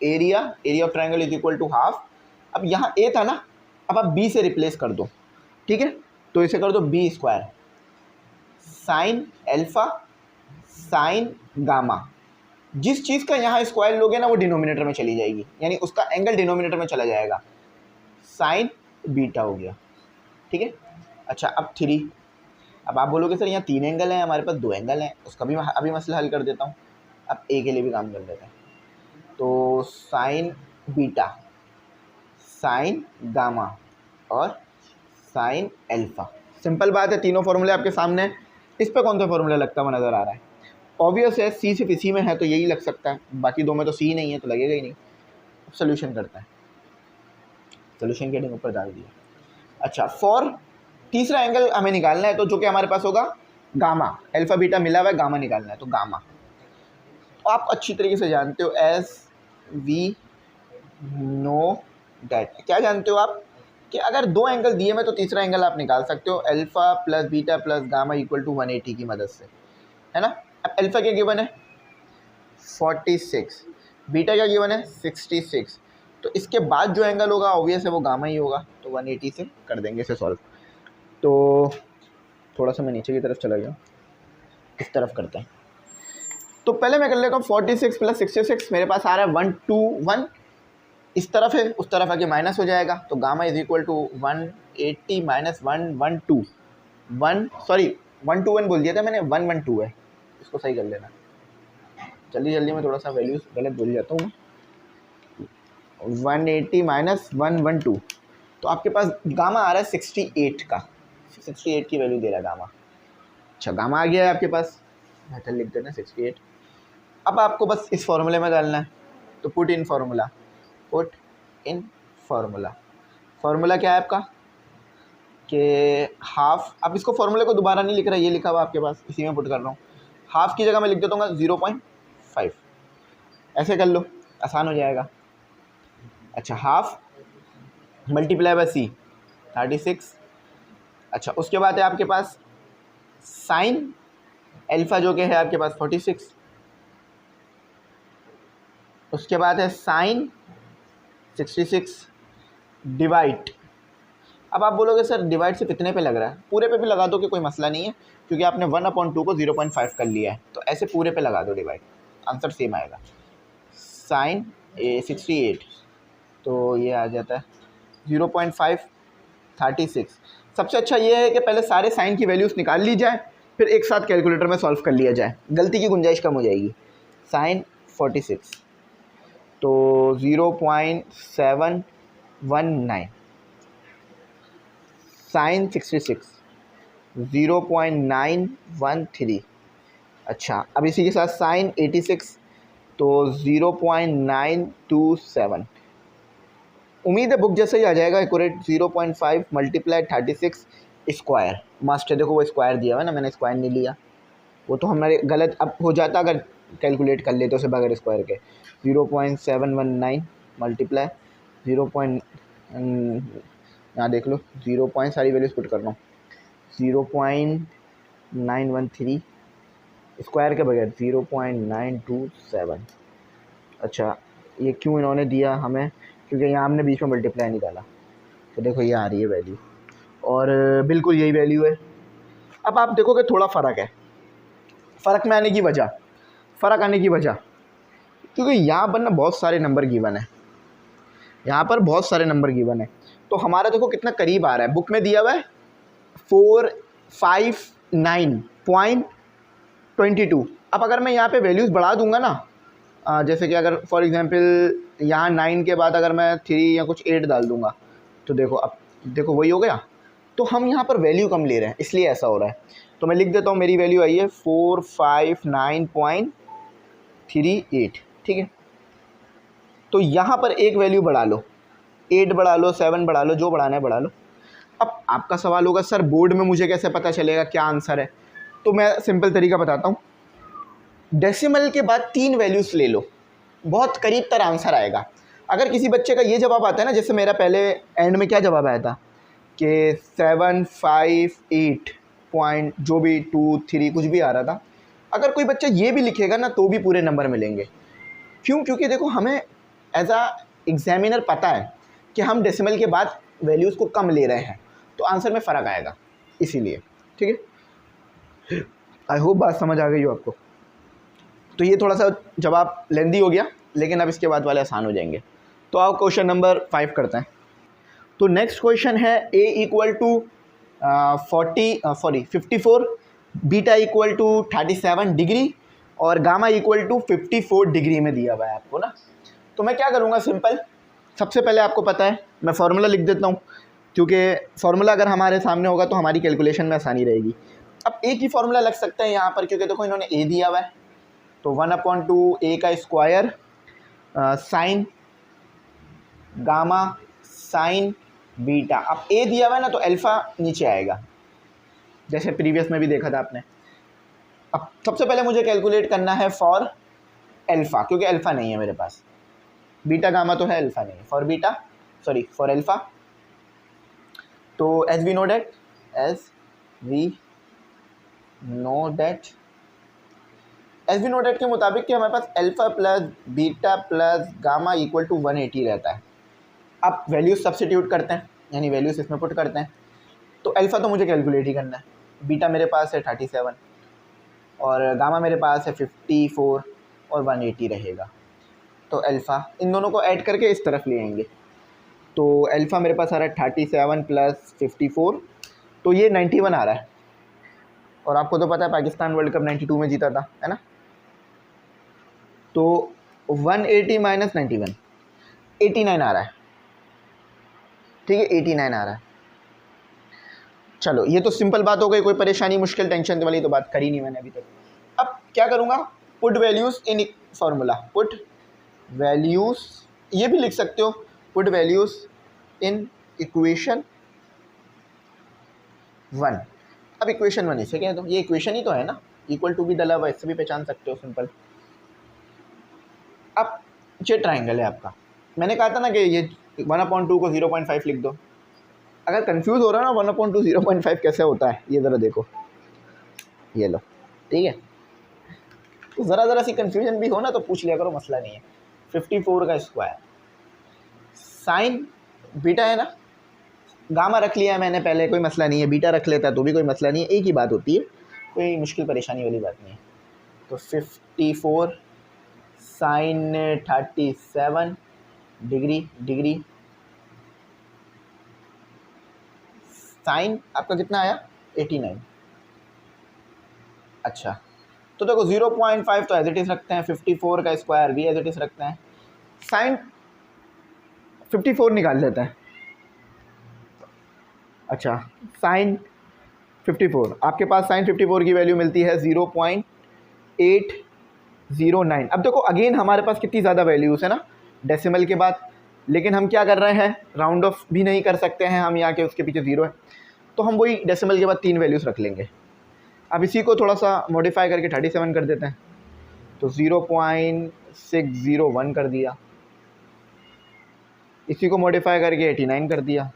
area of triangle is equal to half. अब यहाँ ए था ना, अब आप बी से रिप्लेस कर दो, ठीक है। तो इसे कर दो B square sine alpha sine gamma. जिस चीज़ का यहाँ स्क्वायर लोगे ना, वो डिनोमिनेटर में चली जाएगी, यानी उसका एंगल डिनोमिनेटर में चला जाएगा, साइन बीटा हो गया, ठीक है। अच्छा, अब 3, अब आप बोलोगे सर यहाँ 3 एंगल हैं, हमारे पास 2 एंगल हैं, उसका भी मैं अभी मसला हल कर देता हूँ। अब ए के लिए भी काम कर लेते हैं। तो साइन बीटा साइन गामा और साइन अल्फा, सिंपल बात है, तीनों फॉर्मूले आपके सामने हैं। इस पर कौन सा फॉर्मूला लगता हुआ नज़र आ रहा है? ऑब्वियस है, सी सिर्फ इसी में है तो यही लग सकता है, बाकी 2 में तो सी नहीं है तो लगेगा ही नहीं। अब सोल्यूशन करते हैं। सोल्यूशन के हेडिंग ऊपर डाल दिया। अच्छा, फॉर तीसरा एंगल हमें निकालना है, तो जो कि हमारे पास होगा गामा, अल्फा बीटा मिला हुआ है, गामा निकालना है, तो गामा तो आप अच्छी तरीके से जानते हो, एज वी नो दैट, क्या जानते हो आप कि अगर दो एंगल दिए में तो तीसरा एंगल आप निकाल सकते हो, alpha plus beta plus gamma equal to 180 की मदद से, है ना। अब अल्फा क्या गिवन है 46, बीटा क्या गिवन है 66, तो इसके बाद जो एंगल होगा ऑब्वियस है वो गामा ही होगा, तो 180 से कर देंगे इसे सॉल्व। तो थोड़ा सा मैं नीचे की तरफ चला गया, इस तरफ करते हैं। तो पहले मैं कर लेता हूँ 46 प्लस 66, मेरे पास आ रहा है 121, इस तरफ है उस तरफ आके माइनस हो जाएगा, तो gamma is equal to 180 minus 112 121 बोल दिया था मैंने, 112 है, इसको सही कर लेना। जल्दी जल्दी में थोड़ा सा वैल्यूज गलत बोल जाता हूँ, 180 माइनस 112, तो आपके पास गामा आ रहा है 68 का, 68 की वैल्यू दे रहा है गामा। अच्छा, गामा आ गया है आपके पास, बेहतर लिख देना 68। अब आपको बस इस फॉर्मूले में डालना है, तो put in formula, put in formula. Formula क्या है आपका कि हाफ, अब इसको फार्मूले को दोबारा नहीं लिख रहा, ये लिखा हुआ आपके पास, इसी में पुट कर रहा हूँ। हाफ की जगह मैं लिख देता हूँ 0.5, ऐसे कर लो, आसान हो जाएगा। अच्छा, हाफ मल्टीप्लाई बाय सी 36। अच्छा, उसके बाद है आपके पास साइन अल्फा जो कि है आपके पास 46, उसके बाद है साइन 66 डिवाइड। अब आप बोलोगे सर डिवाइड से कितने पे लग रहा है, पूरे पे भी लगा दो कि कोई मसला नहीं है, क्योंकि आपने 1/2 को 0.5 कर लिया है, तो ऐसे पूरे पे लगा दो डिवाइड, आंसर सेम आएगा। साइन 68, तो ये आ जाता है 0.5 36। सबसे अच्छा ये है कि पहले सारे साइन की वैल्यूज़ निकाल ली जाए, फिर एक साथ कैलकुलेटर में सॉल्व कर लिया जाए, गलती की गुंजाइश कम हो जाएगी। साइन 46 तो 0.719, साइन 66 0.913। अच्छा, अब इसी के साथ साइन 86 तो 0.927। उम्मीद है बुक जैसे ही आ जाएगा एक्यूरेट। 0.5 मल्टीप्लाई 36 स्क्वायर, मस्ट है, देखो वो स्क्वायर दिया हुआ है ना, मैंने स्क्वायर नहीं लिया, वो तो हमारे गलत अब हो जाता अगर कैलकुलेट कर लेते उसे बगैर स्क्वायर के। 0.719 मल्टीप्लाई 0. यहाँ देख लो 0. सारी वैल्यूज पुट कर रहा हूँ, 0.913 स्क्वायर के बगैर 0.927। अच्छा, ये क्यों इन्होंने दिया हमें, क्योंकि यहाँ हमने बीच में मल्टीप्लाई नहीं डाला, तो देखो ये आ रही है वैल्यू, और बिल्कुल यही वैल्यू है। अब आप देखोगे थोड़ा फ़र्क है, फ़र्क में आने की वजह, फ़र्क आने की वजह क्योंकि यहाँ पर ना बहुत सारे नंबर गिवन है, यहाँ पर बहुत सारे नंबर गिवन है, तो हमारा देखो कितना करीब आ रहा है, बुक में दिया हुआ है 459.22। अब अगर मैं यहाँ पे वैल्यूज़ बढ़ा दूंगा ना, जैसे कि अगर फॉर एग्जांपल यहाँ 9 के बाद अगर मैं 3 या कुछ 8 डाल दूंगा, तो देखो अब देखो वही हो गया, तो हम यहाँ पर वैल्यू कम ले रहे हैं इसलिए ऐसा हो रहा है। तो मैं लिख देता हूँ, मेरी वैल्यू आई है 459.38, ठीक है। तो यहाँ पर एक वैल्यू बढ़ा लो, 8 बढ़ा लो, 7 बढ़ा लो, जो बढ़ाना है बढ़ा लो। अब आपका सवाल होगा सर बोर्ड में मुझे कैसे पता चलेगा क्या आंसर है, तो मैं सिंपल तरीका बताता हूँ, डेसिमल के बाद 3 वैल्यूज़ ले लो, बहुत करीब तर आंसर आएगा। अगर किसी बच्चे का ये जवाब आता है ना, जैसे मेरा पहले एंड में क्या जवाब आया था कि 758 पॉइंट जो भी 2 3 कुछ भी आ रहा था, अगर कोई बच्चा ये भी लिखेगा ना तो भी पूरे नंबर मिलेंगे। क्यों? क्योंकि देखो हमें एज आ एग्जामिनर पता है कि हम डेसिमल के बाद वैल्यूज़ को कम ले रहे हैं, तो आंसर में फ़र्क आएगा, इसीलिए। ठीक है, आई होप बात समझ आ गई हो आपको। तो ये थोड़ा सा जवाब लेंदी हो गया, लेकिन अब इसके बाद वाले आसान हो जाएंगे। तो आओ क्वेश्चन नंबर 5 करते हैं। तो नेक्स्ट क्वेश्चन है a equal to 54, beta equal to 37 degree और गामा इक्वल टू 54 डिग्री में दिया हुआ है आपको ना। तो मैं क्या करूँगा, सिंपल, सबसे पहले आपको पता है मैं फार्मूला लिख देता हूँ, क्योंकि फार्मूला अगर हमारे सामने होगा तो हमारी कैलकुलेशन में आसानी रहेगी। अब एक ही फार्मूला लग सकता है यहाँ पर, क्योंकि देखो इन्होंने a दिया हुआ है, तो 1/2 a का square sine gamma sign beta. अब ए दिया हुआ है ना तो अल्फ़ा नीचे आएगा, जैसे प्रीवियस में भी देखा था आपने। अब सबसे पहले मुझे कैलकुलेट करना है फॉर अल्फ़ा, क्योंकि अल्फ़ा नहीं है मेरे पास, बीटा गामा तो है, अल्फ़ा नहीं है। For beta, sorry for alpha, तो एज वी नो डेट के मुताबिक कि हमारे पास alpha plus beta plus gamma equal to 180 रहता है। अब वैल्यूज सब्स्टिट्यूट करते हैं, यानी वैल्यूज इसमें पुट करते हैं। तो अल्फ़ा तो मुझे कैलकुलेट ही करना है, बीटा मेरे पास है 37 और गामा मेरे पास है 54 और 180 रहेगा। तो अल्फ़ा इन दोनों को ऐड करके इस तरफ ले आएंगे, तो अल्फ़ा मेरे पास आ रहा है 37 प्लस 54, तो ये 91 आ रहा है। और आपको तो पता है पाकिस्तान वर्ल्ड कप 92 में जीता था, है ना। तो 180 माइनस 91, 89 आ रहा है, ठीक है, 89 आ रहा है। चलो ये तो सिंपल बात हो गई, कोई परेशानी मुश्किल टेंशन वाली तो बात करी नहीं मैंने अभी तक। अब क्या करूँगा, पुट वैल्यूज़ इन फार्मूला, पुट वैल्यूज़, ये भी लिख सकते हो, पुट वैल्यूज़ इन इक्वेशन 1। अब इक्वेशन 1 इसे कह दो, ये इक्वेशन ही तो है ना, इक्वल टू भी डला हुआ, इससे भी पहचान सकते हो, सिंपल। अब ये ट्राइंगल है आपका, मैंने कहा था ना कि ये 1/2 को 0.5 लिख दो। अगर कंफ्यूज हो रहा है ना 1/2 0.5 कैसे होता है, ये ज़रा देखो, ये लो, ठीक है। तो ज़रा सी कन्फ्यूजन भी हो ना तो पूछ लिया करो, मसला नहीं है। 54 का स्क्वायर साइन बीटा है ना, गामा रख लिया है मैंने पहले, कोई मसला नहीं है, बीटा रख लेता है तो भी कोई मसला नहीं है, एक ही बात होती है, कोई मुश्किल परेशानी वाली बात नहीं है। तो 54 साइन 37 डिग्री साइन आपका कितना आया 89। अच्छा तो देखो 0.5 तो एज इट इज़ रखते हैं, 54 का स्क्वायर भी एज इट इज़ रखते हैं, साइन 54 निकाल लेते हैं। अच्छा साइन 54, आपके पास साइन 54 की वैल्यू मिलती है 0.809। अब देखो अगेन हमारे पास कितनी ज़्यादा वैल्यूज़ है ना डेसिमल के बाद, लेकिन हम क्या कर रहे हैं, राउंड ऑफ भी नहीं कर सकते हैं हम, यहाँ के उसके पीछे 0 है, तो हम वही डेसिमल के बाद 3 वैल्यूज़ रख लेंगे। अब इसी को थोड़ा सा मॉडिफाई करके 37 कर देते हैं, तो 0.601 कर दिया, इसी को मॉडिफाई करके 89 कर दिया,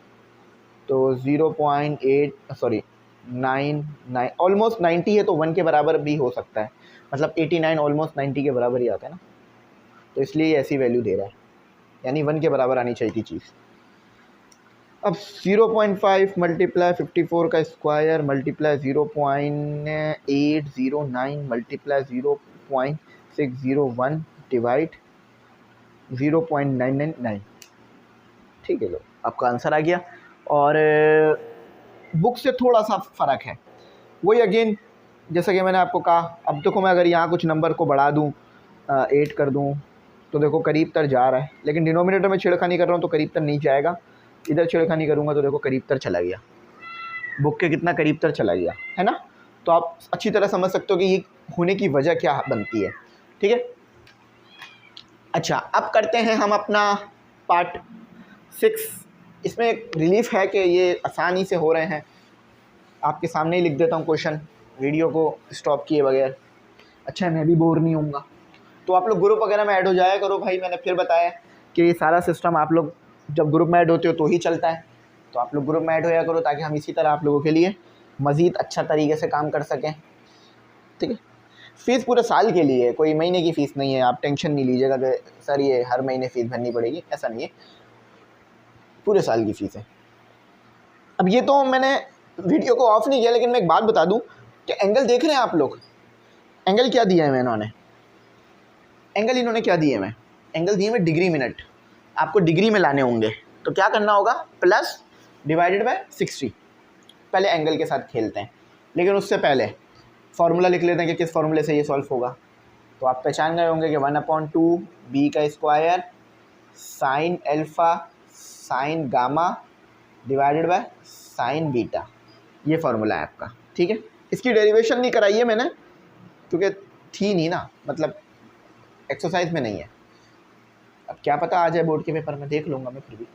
तो 0.99 ऑलमोस्ट 90 है, तो 1 के बराबर भी हो सकता है, मतलब 89 ऑलमोस्ट 90 के बराबर ही आता है ना, तो इसलिए ऐसी वैल्यू दे रहा है, यानी 1 के बराबर आनी चाहिए थी चीज़। अब 0.5 मल्टीप्लाई 54 का स्क्वायर मल्टीप्लाई 0.809 मल्टीप्लाई 0.601 डिवाइड 0.999, ठीक है, लो आपका आंसर आ गया। और बुक से थोड़ा सा फ़र्क है, वही अगेन जैसा कि मैंने आपको कहा। अब देखो मैं अगर यहाँ कुछ नंबर को बढ़ा दूँ 8 कर दूँ तो देखो करीब तर जा रहा है, लेकिन डिनोमिनेटर में छेड़खानी कर रहा हूँ तो करीब तर नहीं जाएगा, इधर छेड़खानी करूँगा तो देखो करीब तर चला गया, बुक के कितना करीब तर चला गया, है ना। तो आप अच्छी तरह समझ सकते हो कि ये होने की वजह क्या बनती है, ठीक है। अच्छा अब करते हैं हम अपना पार्ट 6। इसमें एक रिलीफ है कि ये आसानी से हो रहे हैं, आपके सामने ही लिख देता हूँ क्वेश्चन, वीडियो को स्टॉप किए बगैर। अच्छा है, मैं भी बोर नहीं होऊंगा, तो आप लोग ग्रुप वगैरह में ऐड हो जाया करो भाई। मैंने फिर बताया कि ये सारा सिस्टम आप लोग जब ग्रुप में ऐड होते हो तो ही चलता है, तो आप लोग ग्रुप में ऐड हो जाया करो ताकि हम इसी तरह आप लोगों के लिए मज़ीद अच्छा तरीके से काम कर सकें, ठीक है। फ़ीस पूरे साल के लिए, कोई महीने की फ़ीस नहीं है, आप टेंशन नहीं लीजिएगा कि सर ये हर महीने फ़ीस भरनी पड़ेगी, ऐसा नहीं है, पूरे साल की फ़ीस है। अब ये तो मैंने वीडियो को ऑफ नहीं किया, लेकिन मैं एक बात बता दूं कि एंगल देख रहे हैं आप लोग, एंगल क्या दिया है मैं, इन्होंने क्या दिए मैं, एंगल दिए मैं डिग्री मिनट, आपको डिग्री में लाने होंगे, तो क्या करना होगा, प्लस डिवाइडेड बाय 60। पहले एंगल के साथ खेलते हैं, लेकिन उससे पहले फार्मूला लिख लेते हैं कि किस फार्मूले से ये सॉल्व होगा। तो आप पहचान गए होंगे कि 1/2 बी का square sine alpha sine gamma divided by sine beta, ये फार्मूला है आपका, ठीक है। इसकी डेरिवेशन नहीं कराई है मैंने क्योंकि थी नहीं ना, मतलब एक्सरसाइज में नहीं है। अब क्या पता आ जाए बोर्ड के पेपर में, देख लूँगा मैं फिर भी।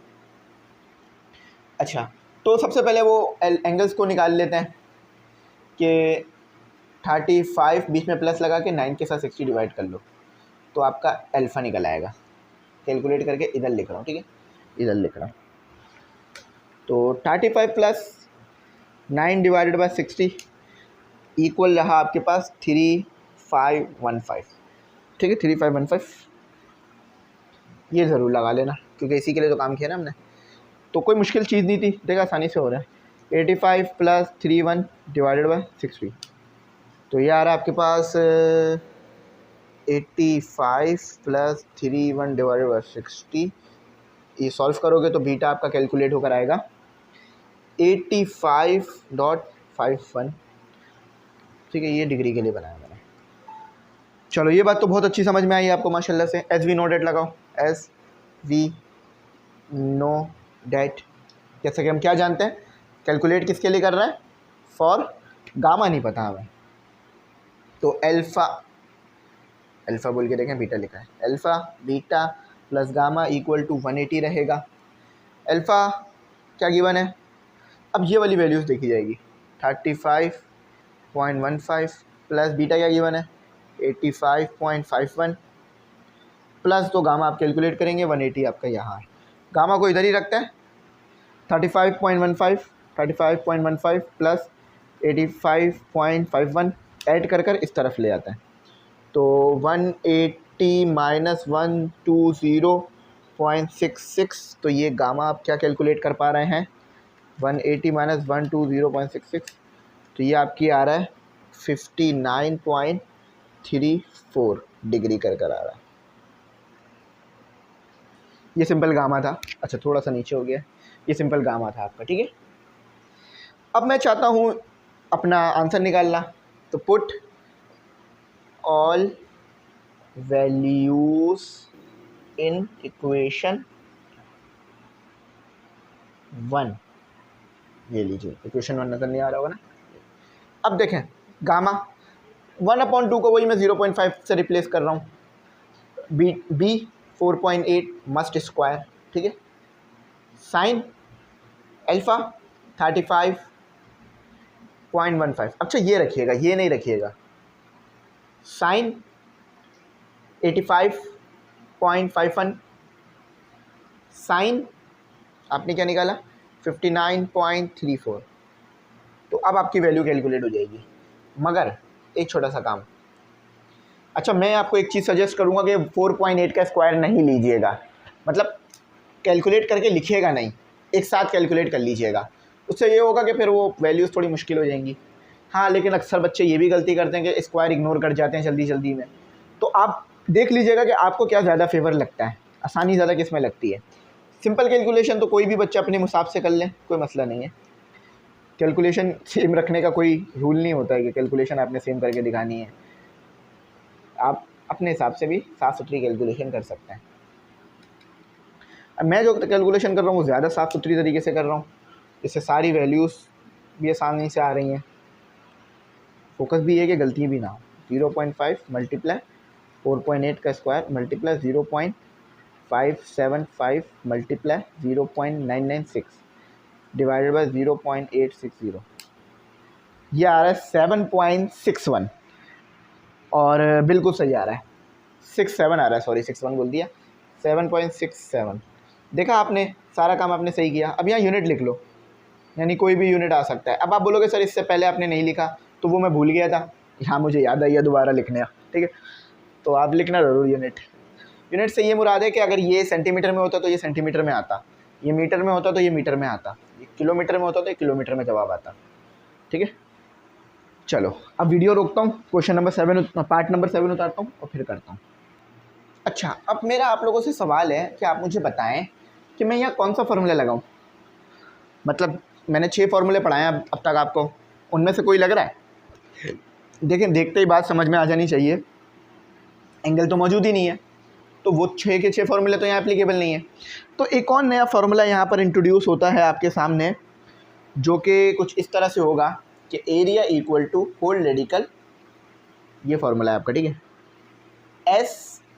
अच्छा, तो सबसे पहले वो एंगल्स को निकाल लेते हैं कि 35 बीच में प्लस लगा के 9 के साथ 60 डिवाइड कर लो तो आपका अल्फ़ा निकल आएगा। कैलकुलेट करके इधर लिख रहा हूँ, ठीक है, इधर लिख रहा हूँ। तो 35 प्लस 9 डिवाइडेड बाय 60 इक्वल रहा आपके पास 3515, ठीक है, 3515। ये ज़रूर लगा लेना क्योंकि इसी के लिए तो काम किया ना हमने, तो कोई मुश्किल चीज़ नहीं थी, देखा आसानी से हो रहा है। 85 प्लस 31 डिवाइडेड बाय 60, तो ये आ रहा है आपके पास 85 प्लस 31 डिवाइडेड बाय 60। ये सॉल्व करोगे तो बीटा आपका कैलकुलेट होकर आएगा 85.51, ठीक है, ये डिग्री के लिए बनाया मैंने। चलो ये बात तो बहुत अच्छी समझ में आई आपको माशाल्लाह से। एस वी नो डेट लगाओ, एस वी नो डेट। जैसे कि हम क्या जानते हैं, कैलकुलेट किसके लिए कर रहे हैं, फॉर गामा नहीं पता हमें, तो अल्फ़ा, अल्फ़ा बोल के देखें, बीटा लिखा है, alpha beta plus gamma equal to 180 रहेगा। अल्फ़ा क्या गिवन है, अब ये वाली वैल्यूज़ देखी जाएगी, 35.15 प्लस बीटा क्या गिवन है 85.51 प्लस, तो गामा आप कैलकुलेट करेंगे 180 आपका यहाँ है, गामा को इधर ही रखते हैं। 35.15 प्लस 85.51 ऐड कर इस तरफ ले आते हैं, तो 180 माइनस 120.66, तो ये गामा आप क्या कैलकुलेट कर पा रहे हैं, 180 माइनस 120.66, तो ये आपकी आ रहा है 59.34 डिग्री कर आ रहा है। ये सिंपल गामा था। अच्छा थोड़ा सा नीचे हो गया, ये सिंपल गामा था आपका, ठीक है। अब मैं चाहता हूँ अपना आंसर निकालना, तो put all values in equation 1। ये लीजिए इक्वेशन 1 नज़र नहीं आ रहा होगा ना। अब देखें गामा 1/2 को वही मैं 0.5 से रिप्लेस कर रहा हूँ, बी 4.8 मस्ट स्क्वायर, ठीक है, साइन अल्फ़ा 35.15। अच्छा ये रखिएगा, ये नहीं रखिएगा, साइन 85.51, साइन आपने क्या निकाला 59.34। तो अब आपकी वैल्यू कैलकुलेट हो जाएगी, मगर एक छोटा सा काम। अच्छा मैं आपको एक चीज़ सजेस्ट करूँगा कि 4.8 का स्क्वायर नहीं लीजिएगा, मतलब कैलकुलेट करके लिखिएगा नहीं, एक साथ कैलकुलेट कर लीजिएगा, उससे ये होगा कि फिर वो वैल्यूज़ थोड़ी मुश्किल हो जाएंगी। हाँ लेकिन अक्सर बच्चे ये भी गलती करते हैं कि स्क्वायर इग्नोर कर जाते हैं जल्दी जल्दी में, तो आप देख लीजिएगा कि आपको क्या ज़्यादा फेवर लगता है, आसानी ज़्यादा किस में लगती है। सिंपल कैलकुलेशन तो कोई भी बच्चा अपने हिसाब से कर ले, कोई मसला नहीं है, कैलकुलेशन सेम रखने का कोई रूल नहीं होता है कि कैलकुलेशन आपने सेम करके दिखानी है, आप अपने हिसाब से भी साफ़ सुथरी कैलकुलेशन कर सकते हैं। अब मैं जो कैलकुलेशन कर रहा हूँ वो ज़्यादा साफ़ सुथरी तरीके से कर रहा हूँ, इससे सारी वैल्यूज़ भी आसानी से आ रही हैं, फोकस भी है कि गलती भी ना हो। 0.5 मल्टीप्लाई 4.8 का square multiply 0.575 multiply 0.996 divided by 0.860, ये आ रहा है 7.61, और बिल्कुल सही आ रहा है 67 आ रहा है, सॉरी 61 बोल दिया, 7.67। देखा आपने, सारा काम आपने सही किया। अब यहाँ यूनिट लिख लो, यानी कोई भी यूनिट आ सकता है। अब आप बोलोगे सर इससे पहले आपने नहीं लिखा, तो वो मैं भूल गया था, यहाँ मुझे याद आइए दोबारा लिखने, ठीक है, तो आप लिखना ज़रूर यूनिट। यूनिट से ये मुराद है कि अगर ये सेंटीमीटर में होता तो ये सेंटीमीटर में आता, ये मीटर में होता तो ये मीटर में आता, ये किलोमीटर में होता तो ये किलोमीटर में जवाब आता, ठीक है। चलो अब वीडियो रोकता हूँ, क्वेश्चन नंबर 7 पार्ट नंबर 7 उतारता हूँ और फिर करता हूँ। अच्छा अब मेरा आप लोगों से सवाल है कि आप मुझे बताएं कि मैं यहाँ कौन सा फार्मूला लगाऊँ। मतलब मैंने 6 फार्मूले पढ़ाए हैं अब तक आपको, उनमें से कोई लग रहा है? देखें देखते ही बात समझ में आ जानी चाहिए, एंगल तो मौजूद ही नहीं है, तो वो 6 के 6 फार्मूले तो यहाँ एप्लीकेबल नहीं है। तो एक और नया फार्मूला यहाँ पर इंट्रोड्यूस होता है आपके सामने, जो कि कुछ इस तरह से होगा कि area equal to whole radical, ये फार्मूला है आपका, ठीक है,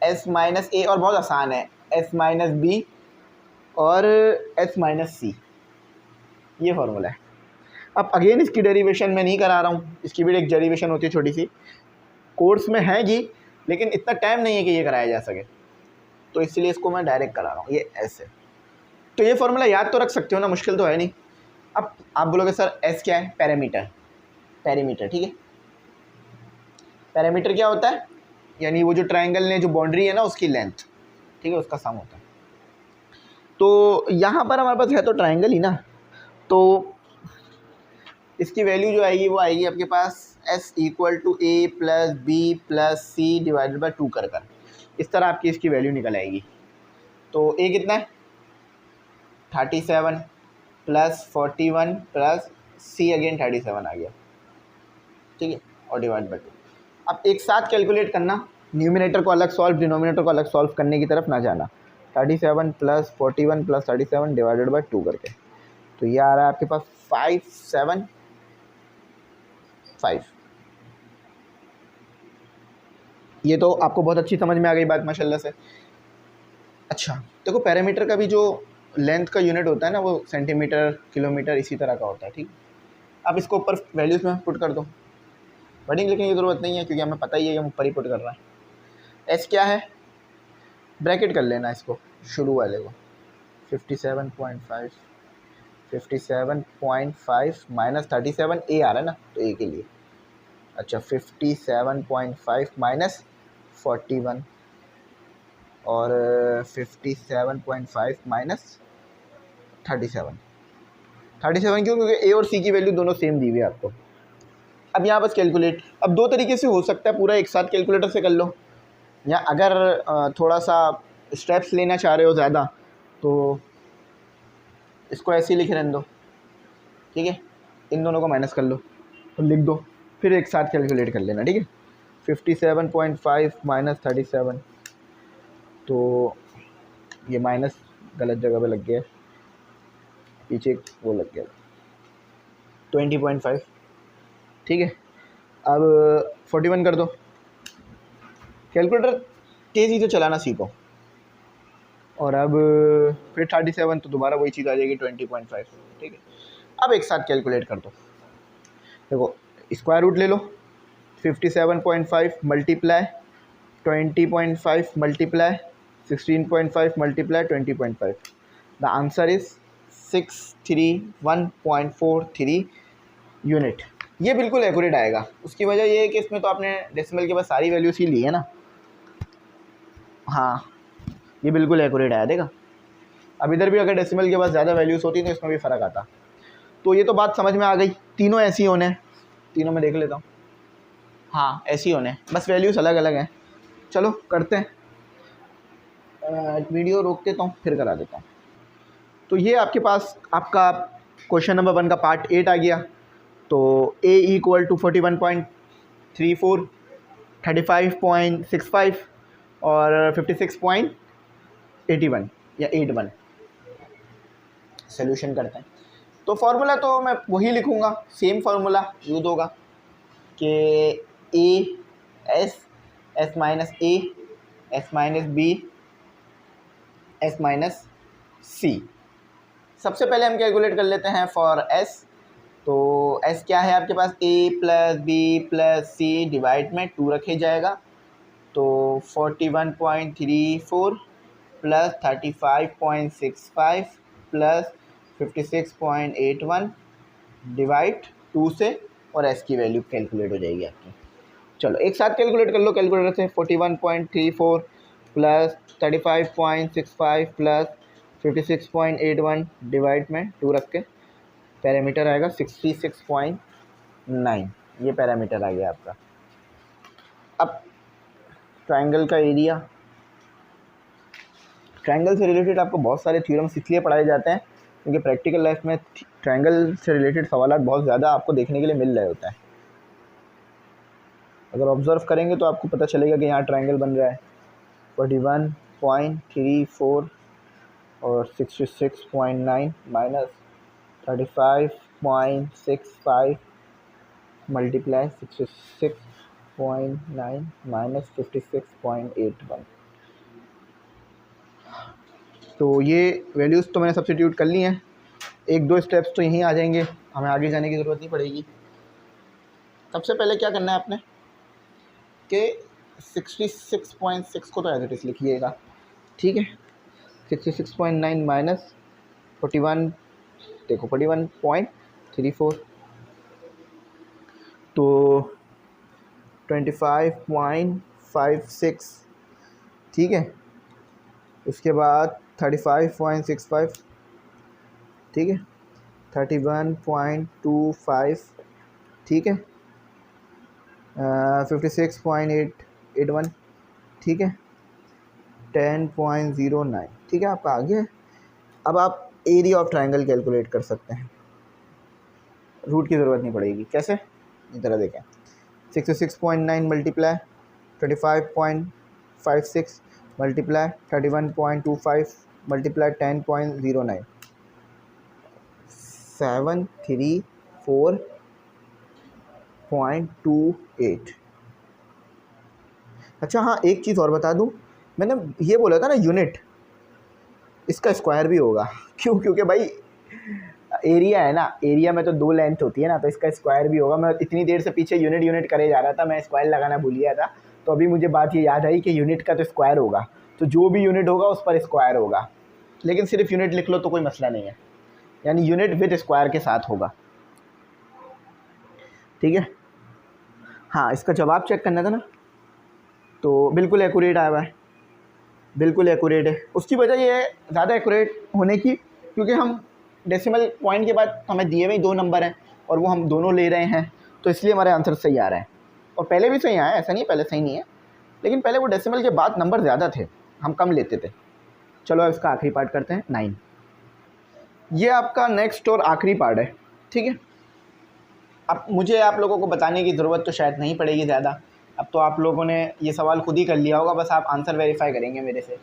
एस माइनस ए, और बहुत आसान है, एस माइनस बी और एस माइनस सी, ये फार्मूला है। अब अगेन इसकी डेरिवेशन मैं नहीं करा रहा हूँ, इसकी भी एक डेरिवेशन होती है छोटी सी, कोर्स में है जी, लेकिन इतना टाइम नहीं है कि ये कराया जा सके, तो इसलिए इसको मैं डायरेक्ट करा रहा हूँ। ये ऐसे, तो ये फार्मूला याद तो रख सकते हो ना, मुश्किल तो है नहीं। अब आप बोलोगे सर एस क्या है? पैरामीटर, पैरीमीटर, ठीक है। पैरामीटर क्या होता है? यानी वो जो ट्रायंगल ने जो बाउंड्री है ना उसकी लेंथ, ठीक है, उसका सम होता है। तो यहाँ पर हमारे पास है तो ट्रायंगल ही ना, तो इसकी वैल्यू जो आएगी वो आएगी आपके पास s equal to a plus B plus C divided by 2 कर इस तरह आपकी इसकी वैल्यू निकल आएगी। तो a कितना है? 37 प्लस 41 प्लस c अगेन 37 आ गया, ठीक है, और डिवाइड बाई 2। अब एक साथ कैलकुलेट करना, न्यूमिनेटर को अलग सॉल्व, डिनोमिनेटर को अलग सॉल्व करने की तरफ ना जाना। 37 प्लस 41 प्लस 37 डिवाइडेड बाई 2 करके, तो ये आ रहा है आपके पास 575। ये तो आपको बहुत अच्छी समझ में आ गई बात माशाल्लाह से। अच्छा देखो, पैरामीटर का भी जो लेंथ का यूनिट होता है ना वो सेंटीमीटर, किलोमीटर, इसी तरह का होता है, ठीक। अब इसको ऊपर वैल्यूज़ में पुट कर दो, वर्डिंग लिखने की ज़रूरत नहीं है क्योंकि हमें पता ही है कि हम ऊपर ही पुट कर रहा है। एस क्या है? ब्रैकेट कर लेना इसको, शुरू वाले को 57.5 माइनस 37 ए आ रहा है ना, तो ए के लिए अच्छा 57.5 माइनस 41 और 57.5 माइनस 37 क्यों? क्योंकि ए और सी की वैल्यू दोनों सेम दी हुई है आपको। अब यहाँ बस कैलकुलेट, अब दो तरीके से हो सकता है, पूरा एक साथ कैलकुलेटर से कर लो, या अगर थोड़ा सा स्टेप्स लेना चाह रहे हो ज़्यादा तो इसको ऐसे ही लिख रहने दो, ठीक है, इन दोनों को माइनस कर लो और लिख दो, फिर एक साथ कैलकुलेट कर लेना, ठीक है। 57.5 माइनस 37, तो ये माइनस गलत जगह पे लग गया, पीछे वो लग गया 20.5, ठीक है। अब 41 कर दो, कैलकुलेटर तेज़ी से चलाना सीखो, और अब फिर 37, तो दोबारा वही चीज़ आ जाएगी 20.5, ठीक है। अब एक साथ कैलकुलेट कर दो, देखो स्क्वायर रूट ले लो, 57.5 multiply 20.5 multiply 16.5 multiply 20.5, the answer is 631.43 unit. ये बिल्कुल एक्यूरेट आएगा। उसकी वजह ये है कि इसमें तो आपने डेसिमल के बाद सारी वैल्यूज ही ली है ना। हाँ, ये बिल्कुल एक्यूरेट आया, देखा। अब इधर भी अगर डेसिमल के बाद ज़्यादा वैल्यूज़ होती तो इसमें भी फ़र्क आता। तो ये तो बात समझ में आ गई, तीनों ऐसी होने हैं, तीनों में देख लेता हूँ, हाँ ऐसी होने हैं, बस वैल्यूज़ अलग अलग हैं। चलो करते हैं, वीडियो रोक देता हूँ फिर करा देता हूँ। तो ये आपके पास आपका क्वेश्चन नंबर 1 का पार्ट 8 आ गया। तो a इक्वल टू 41.34, 35.65 और 56.81 या 81 सोल्यूशन करते हैं। तो फार्मूला तो मैं वही लिखूँगा, सेम फार्मूला यूज़ होगा कि A S minus A, S minus B, S minus C. सबसे पहले हम कैलकुलेट कर लेते हैं फॉर एस। तो एस क्या है आपके पास? ए प्लस बी प्लस सी डिवाइड में 2 रखे जाएगा, तो 41.34 प्लस 35.65 प्लस 56.81 डिवाइड 2 से, और एस की वैल्यू कैलकुलेट हो जाएगी आपकी। चलो एक साथ कैलकुलेट कर लो कैलकुलेटर से। 41.34 प्लस 35.65 प्लस 56.81 डिवाइड में 2 रख के पैरामीटर आएगा 66.9, ये पैरामीटर आ गया आपका। अब ट्रायंगल का एरिया, ट्रायंगल से रिलेटेड आपको बहुत सारे थ्योरम्स इसलिए पढ़ाए जाते हैं क्योंकि प्रैक्टिकल लाइफ में ट्रायंगल से रिलेटेड सवाल बहुत ज़्यादा आपको देखने के लिए मिल रहे होते हैं। अगर ऑब्जर्व करेंगे तो आपको पता चलेगा कि यहाँ ट्रायंगल बन रहा है 41.34 और 66.9 माइनस 35.65 मल्टीप्लाई 66.9 माइनस 56.81। तो ये वैल्यूज़ तो मैंने सब्स्टिट्यूट कर ली हैं। एक दो स्टेप्स तो यहीं आ जाएंगे, हमें आगे जाने की ज़रूरत नहीं पड़ेगी। सबसे पहले क्या करना है आपने कि 66.6 को तो एज इट इज़ लिखिएगा, ठीक है। 66.9 माइनस 41, देखो 41.34 तो 25.56, ठीक है। उसके बाद 35.65, ठीक है। 31.25, ठीक है। 56.81, ठीक है। 10.09, ठीक है, आपका आ गया है। अब आप एरिया ऑफ ट्रायंगल कैलकुलेट कर सकते हैं, रूट की ज़रूरत नहीं पड़ेगी। कैसे, इस तरह देखें, 66.9 मल्टीप्लाई 25.56 मल्टीप्लाई 31.25 मल्टीप्लाई 10.09, 734.28। अच्छा हाँ, एक चीज़ और बता दूँ, मैंने ये बोला था ना यूनिट, इसका स्क्वायर भी होगा। क्यों? क्योंकि भाई एरिया है ना, एरिया में तो 2 लेंथ होती है ना, तो इसका स्क्वायर भी होगा। मैं इतनी देर से पीछे यूनिट करे जा रहा था, मैं स्क्वायर लगाना भूल गया था, तो अभी मुझे बात ये याद आई कि यूनिट का तो स्क्वायर होगा, तो जो भी यूनिट होगा उस पर स्क्वायर होगा। लेकिन सिर्फ यूनिट लिख लो तो कोई मसला नहीं है, यानी यूनिट विद स्क्वायर के साथ होगा, ठीक है। हाँ, इसका जवाब चेक करना था ना, तो बिल्कुल एक्यूरेट आया हुआ है, बिल्कुल एक्यूरेट है। उसकी वजह ये है ज़्यादा एक्यूरेट होने की, क्योंकि हम डेसिमल पॉइंट के बाद हमें दिए हुए 2 नंबर हैं और वो हम दोनों ले रहे हैं, तो इसलिए हमारे आंसर सही आ रहा है। और पहले भी सही आया, ऐसा नहीं है पहले सही नहीं है, लेकिन पहले वो डेसिमल के बाद नंबर ज़्यादा थे, हम कम लेते थे। चलो अब इसका आखिरी पार्ट करते हैं, 9। ये आपका नेक्स्ट और आखिरी पार्ट है, ठीक है। अब मुझे आप लोगों को बताने की ज़रूरत तो शायद नहीं पड़ेगी ज़्यादा, अब तो आप लोगों ने ये सवाल खुद ही कर लिया होगा, बस आप आंसर वेरीफाई करेंगे मेरे से।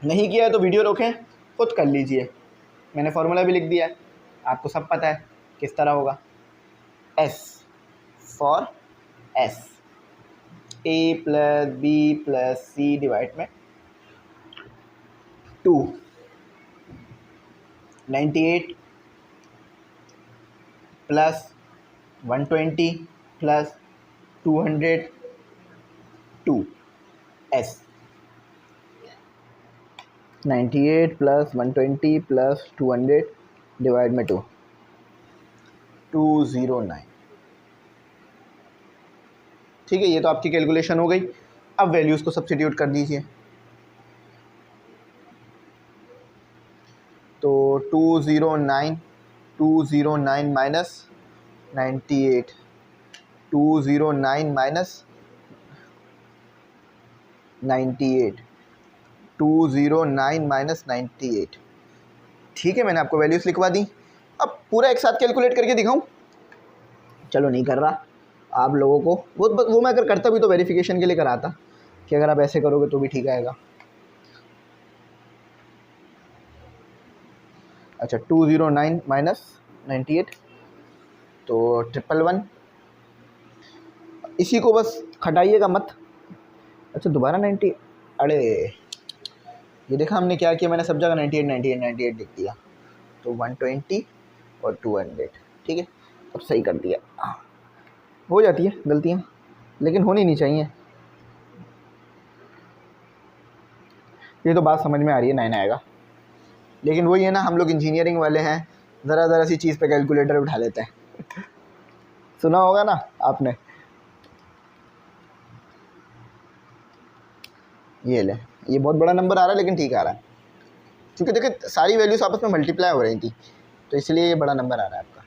नहीं किया है तो वीडियो रोकें, खुद कर लीजिए, मैंने फार्मूला भी लिख दिया है, आपको सब पता है किस तरह होगा। S for S, A plus B plus C divide में 2, 98 plus 120 plus 202 S, 98 plus 120 plus 200 divide में 2, 209, ठीक है। ये तो आपकी कैलकुलेशन हो गई। अब वैल्यूज़ को सब्स्टिट्यूट कर दीजिए, तो 209 माइनस 98, 209 माइनस 98, 209 माइनस 98, ठीक है। मैंने आपको वैल्यूज़ लिखवा दी। अब पूरा एक साथ कैलकुलेट करके दिखाऊं? चलो नहीं कर रहा, आप लोगों को वो मैं अगर करता भी तो वेरिफिकेशन के लिए कराता कि अगर आप ऐसे करोगे तो भी ठीक आएगा। अच्छा, 209 माइनस 98 तो 111, इसी को बस खटाइएगा मत। अच्छा दोबारा 90, अरे ये देखा हमने क्या किया, मैंने सब जगह 98 लिख दिया, तो 120 और 200, ठीक है। अब सही कर दिया। हो जाती है गलतियाँ, लेकिन होनी नहीं चाहिए। ये तो बात समझ में आ रही है, 9 आएगा, लेकिन वही है ना, हम लोग इंजीनियरिंग वाले हैं, ज़रा सी चीज़ पे कैलकुलेटर उठा लेते हैं। सुना होगा ना आपने, ये ले, ये बहुत बड़ा नंबर आ रहा है लेकिन ठीक आ रहा है, क्योंकि देखिए सारी वैल्यूज आपस में मल्टीप्लाई हो रही थी, तो इसलिए ये बड़ा नंबर आ रहा है आपका।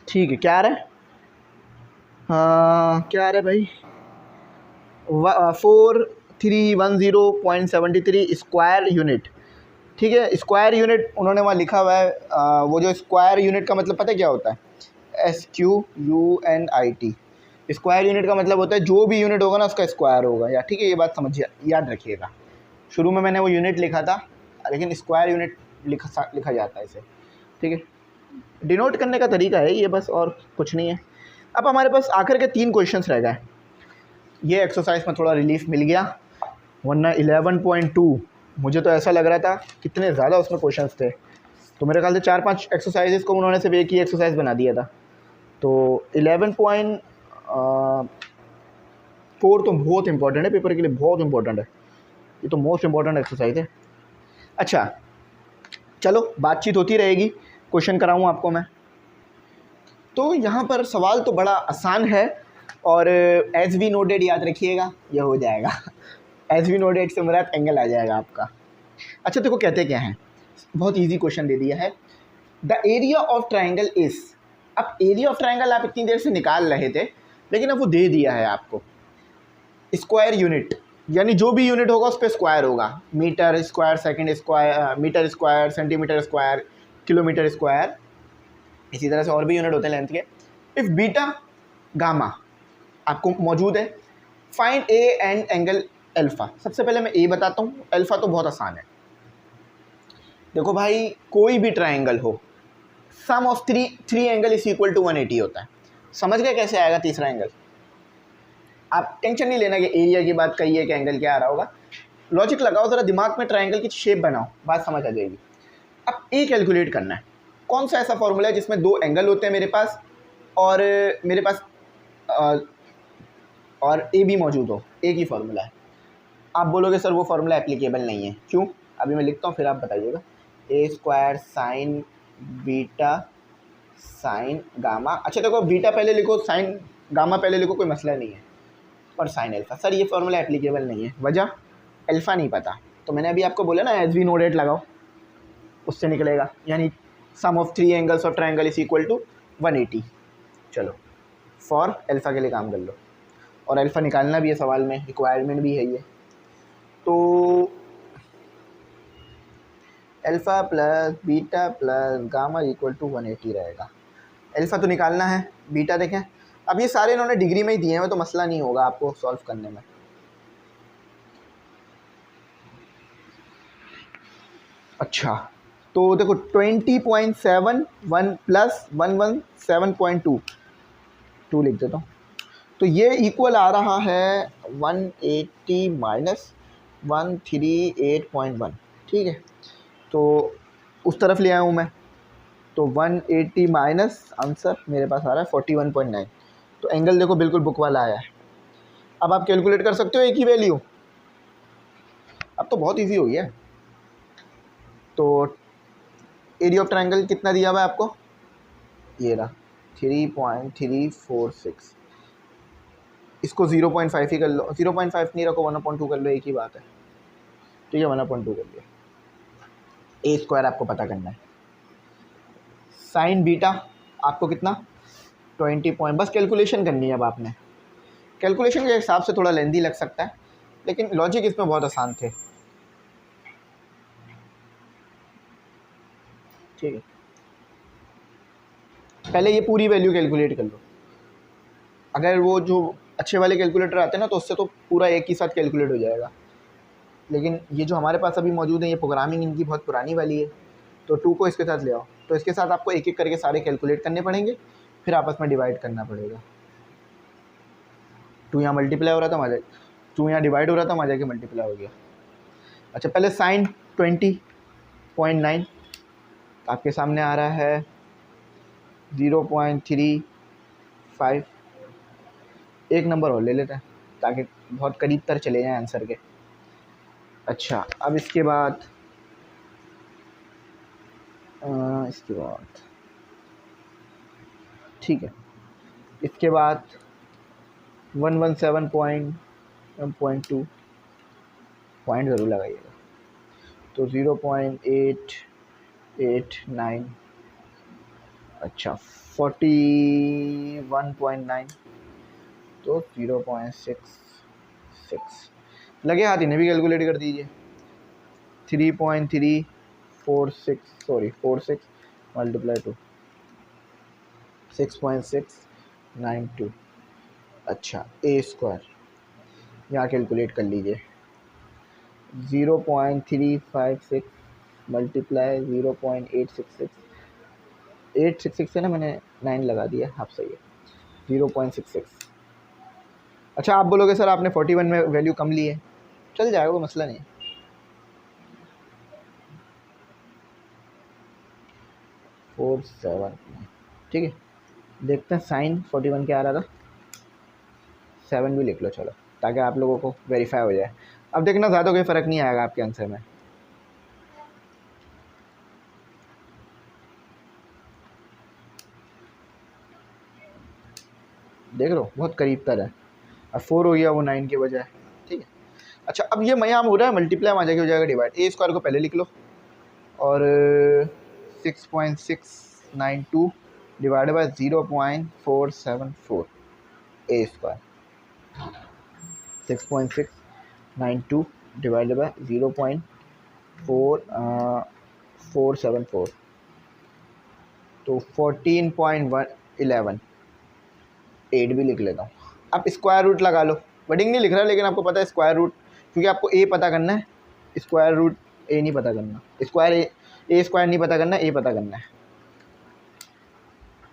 ठीक है, क्या आ रहा है? हाँ क्या आ रहा है भाई, 4310.73 स्क्वायर यूनिट, ठीक है। स्क्वायर यूनिट उन्होंने वहाँ लिखा हुआ है, वो जो स्क्वायर यूनिट का मतलब पता है क्या होता है? SQUNIT, स्क्वायर यूनिट का मतलब होता है जो भी यूनिट होगा ना उसका स्क्वायर होगा, या ठीक है, ये बात समझिए, याद रखिएगा। शुरू में मैंने वो यूनिट लिखा था, लेकिन स्क्वायर यूनिट लिखा जाता है इसे, ठीक है। डिनोट करने का तरीका है ये, बस और कुछ नहीं है। अब हमारे पास आखिर के 3 क्वेश्चंस रह गए। ये एक्सरसाइज में थोड़ा रिलीफ मिल गया, वरना 11.2 मुझे तो ऐसा लग रहा था कितने ज़्यादा उसमें क्वेश्चंस थे, तो मेरे ख्याल से 4-5 एक्सरसाइजेस को उन्होंने सिर्फ एक ही एक्सरसाइज बना दिया था। तो 11.4 तो बहुत इंपॉर्टेंट है, पेपर के लिए बहुत इंपॉर्टेंट है, ये तो मोस्ट इंपॉर्टेंट एक्सरसाइज है। अच्छा चलो बातचीत होती रहेगी, क्वेश्चन कराऊँ आपको मैं। तो यहाँ पर सवाल तो बड़ा आसान है, और एज वी नोटेड याद रखिएगा, ये हो जाएगा। एज वी नोटेड से मुराद एंगल आ जाएगा आपका। अच्छा देखो कहते क्या हैं, बहुत इजी क्वेश्चन दे दिया है। The area of triangle is, अब एरिया ऑफ ट्राइंगल आप इतनी देर से निकाल रहे थे, लेकिन अब वो दे दिया है आपको। स्क्वायर यूनिट, यानी जो भी यूनिट होगा उस पर स्क्वायर होगा, metre square, second square, metre square, centimetre square, kilometre square, इसी तरह से और भी यूनिट होते हैं लेंथ के। इफ़ बीटा गामा आपको मौजूद है, find A and angle alpha. सबसे पहले मैं ए बताता हूँ, अल्फ़ा तो बहुत आसान है। देखो भाई कोई भी ट्राइंगल हो, sum of three angle is equal to 180 होता है। समझ गए कैसे आएगा तीसरा एंगल? आप टेंशन नहीं लेना कि एरिया की बात कही है कि एंगल क्या आ रहा होगा, लॉजिक लगाओ ज़रा, दिमाग में ट्राइंगल की शेप बनाओ, बात समझ आ जाएगी। अब ए कैलकुलेट करना है, कौन सा ऐसा फॉर्मूला है जिसमें दो एंगल होते हैं मेरे पास, और मेरे पास और ए भी मौजूद हो, एक ही फार्मूला है। आप बोलोगे सर वो फार्मूला एप्लीकेबल नहीं है, क्यों? अभी मैं लिखता हूँ फिर आप बताइएगा। A square sine beta sine gamma, अच्छा देखो बीटा पहले लिखो, साइन गामा पहले लिखो, कोई मसला नहीं है, और साइन अल्फ़ा। सर ये फार्मूला एप्लीकेबल नहीं है, वजह अल्फ़ा नहीं पता, तो मैंने अभी आपको बोला ना एज वी नोट लगाओ, उससे निकलेगा, यानी sum of three angles of triangle is equal to 180। चलो फॉर अल्फ़ा के लिए काम कर लो, और अल्फ़ा निकालना भी है सवाल में, रिक्वायरमेंट भी है ये। तो alpha plus beta plus gamma equal to 180 रहेगा। अल्फ़ा तो निकालना है, बीटा देखें, अब ये सारे इन्होंने डिग्री में ही दिए हैं, तो मसला नहीं होगा आपको सॉल्व करने में। अच्छा तो देखो 20.71 प्लस 117.2 लिख देता हूँ, तो ये इक्वल आ रहा है 180 माइनस 138.1, ठीक है। तो उस तरफ ले आया हूँ मैं, तो 180 माइनस आंसर मेरे पास आ रहा है 41.9। तो एंगल देखो बिल्कुल बुक वाला आया है। अब आप कैलकुलेट कर सकते हो एक ही वैल्यू, अब तो बहुत इजी हो गया है। तो एरिया ऑफ ट्रायंगल कितना दिया हुआ है आपको, ये रहा 3.346, इसको 0.5 ही कर लो, 0.5 नहीं रखो 1/2 कर लो, एक ही बात है, ठीक है 1/2 कर लिया। ए स्क्वायर आपको पता करना है, साइन बीटा आपको कितना 20 पॉइंट, बस कैलकुलेशन करनी है। अब आपने कैलकुलेशन के हिसाब से थोड़ा लेंदी लग सकता है, लेकिन लॉजिक इसमें बहुत आसान थे, ठीक है। पहले ये पूरी वैल्यू कैलकुलेट कर लो, अगर वो जो अच्छे वाले कैलकुलेटर आते हैं ना, तो उससे तो पूरा एक ही साथ कैलकुलेट हो जाएगा, लेकिन ये जो हमारे पास अभी मौजूद है, ये प्रोग्रामिंग इनकी बहुत पुरानी वाली है, तो 2 को इसके साथ ले आओ, तो इसके साथ आपको एक एक करके सारे कैलकुलेट करने पड़ेंगे, फिर आपस में डिवाइड करना पड़ेगा। 2 यहाँ मल्टीप्लाई हो रहा था, मजा 2 यहाँ डिवाइड हो रहा था, मजा के मल्टीप्लाई हो गया। अच्छा पहले साइन 20.9 आपके सामने आ रहा है 0.35, एक नंबर और ले लेते हैं ताकि बहुत करीब तर चले जाएं आंसर के। अच्छा अब इसके बाद ठीक है, इसके बाद 117.2 पॉइंट ज़रूर लगाइएगा, तो 0.889, अच्छा 41.9, तो 0.66 लगे हाथ, इन्हें भी कैलकुलेट कर दीजिए। 46 मल्टीप्लाई टू 6.692, अच्छा ए स्क्वायर यहाँ कैलकुलेट कर लीजिए, 0.356 मल्टीप्लाई 0.866, 866 से ना मैंने 9 लगा दिया, आप सही है 0.66। अच्छा आप बोलोगे सर आपने 41 में वैल्यू कम ली है, चल जाएगा, कोई मसला नहीं। 47। ठीक है, देखते हैं साइन 41 क्या आ रहा था। 7 भी लिख लो चलो, ताकि आप लोगों को वेरीफाई हो जाए। अब देखना ज़्यादा कोई फ़र्क नहीं आएगा आपके आंसर में। देख लो बहुत करीब तर है, और 4 हो गया वो 9 के बजाय। ठीक है, अच्छा अब ये यहाँ हो रहा है मल्टीप्लाई, वहाँ जाके हो जाएगा डिवाइड। ए स्क्वायर को पहले लिख लो, और 6.692 divide by 0.474 A square. 6.692 divide by 0.474, तो 14.11। 8 भी लिख लेता हूँ। आप स्क्वायर रूट लगा लो, वर्डिंग नहीं लिख रहा, लेकिन आपको पता है स्क्वायर रूट, क्योंकि आपको ए पता करना है, स्क्वायर रूट ए नहीं पता करना, स्क्वायर ए स्क्वायर नहीं पता करना, ए पता करना है।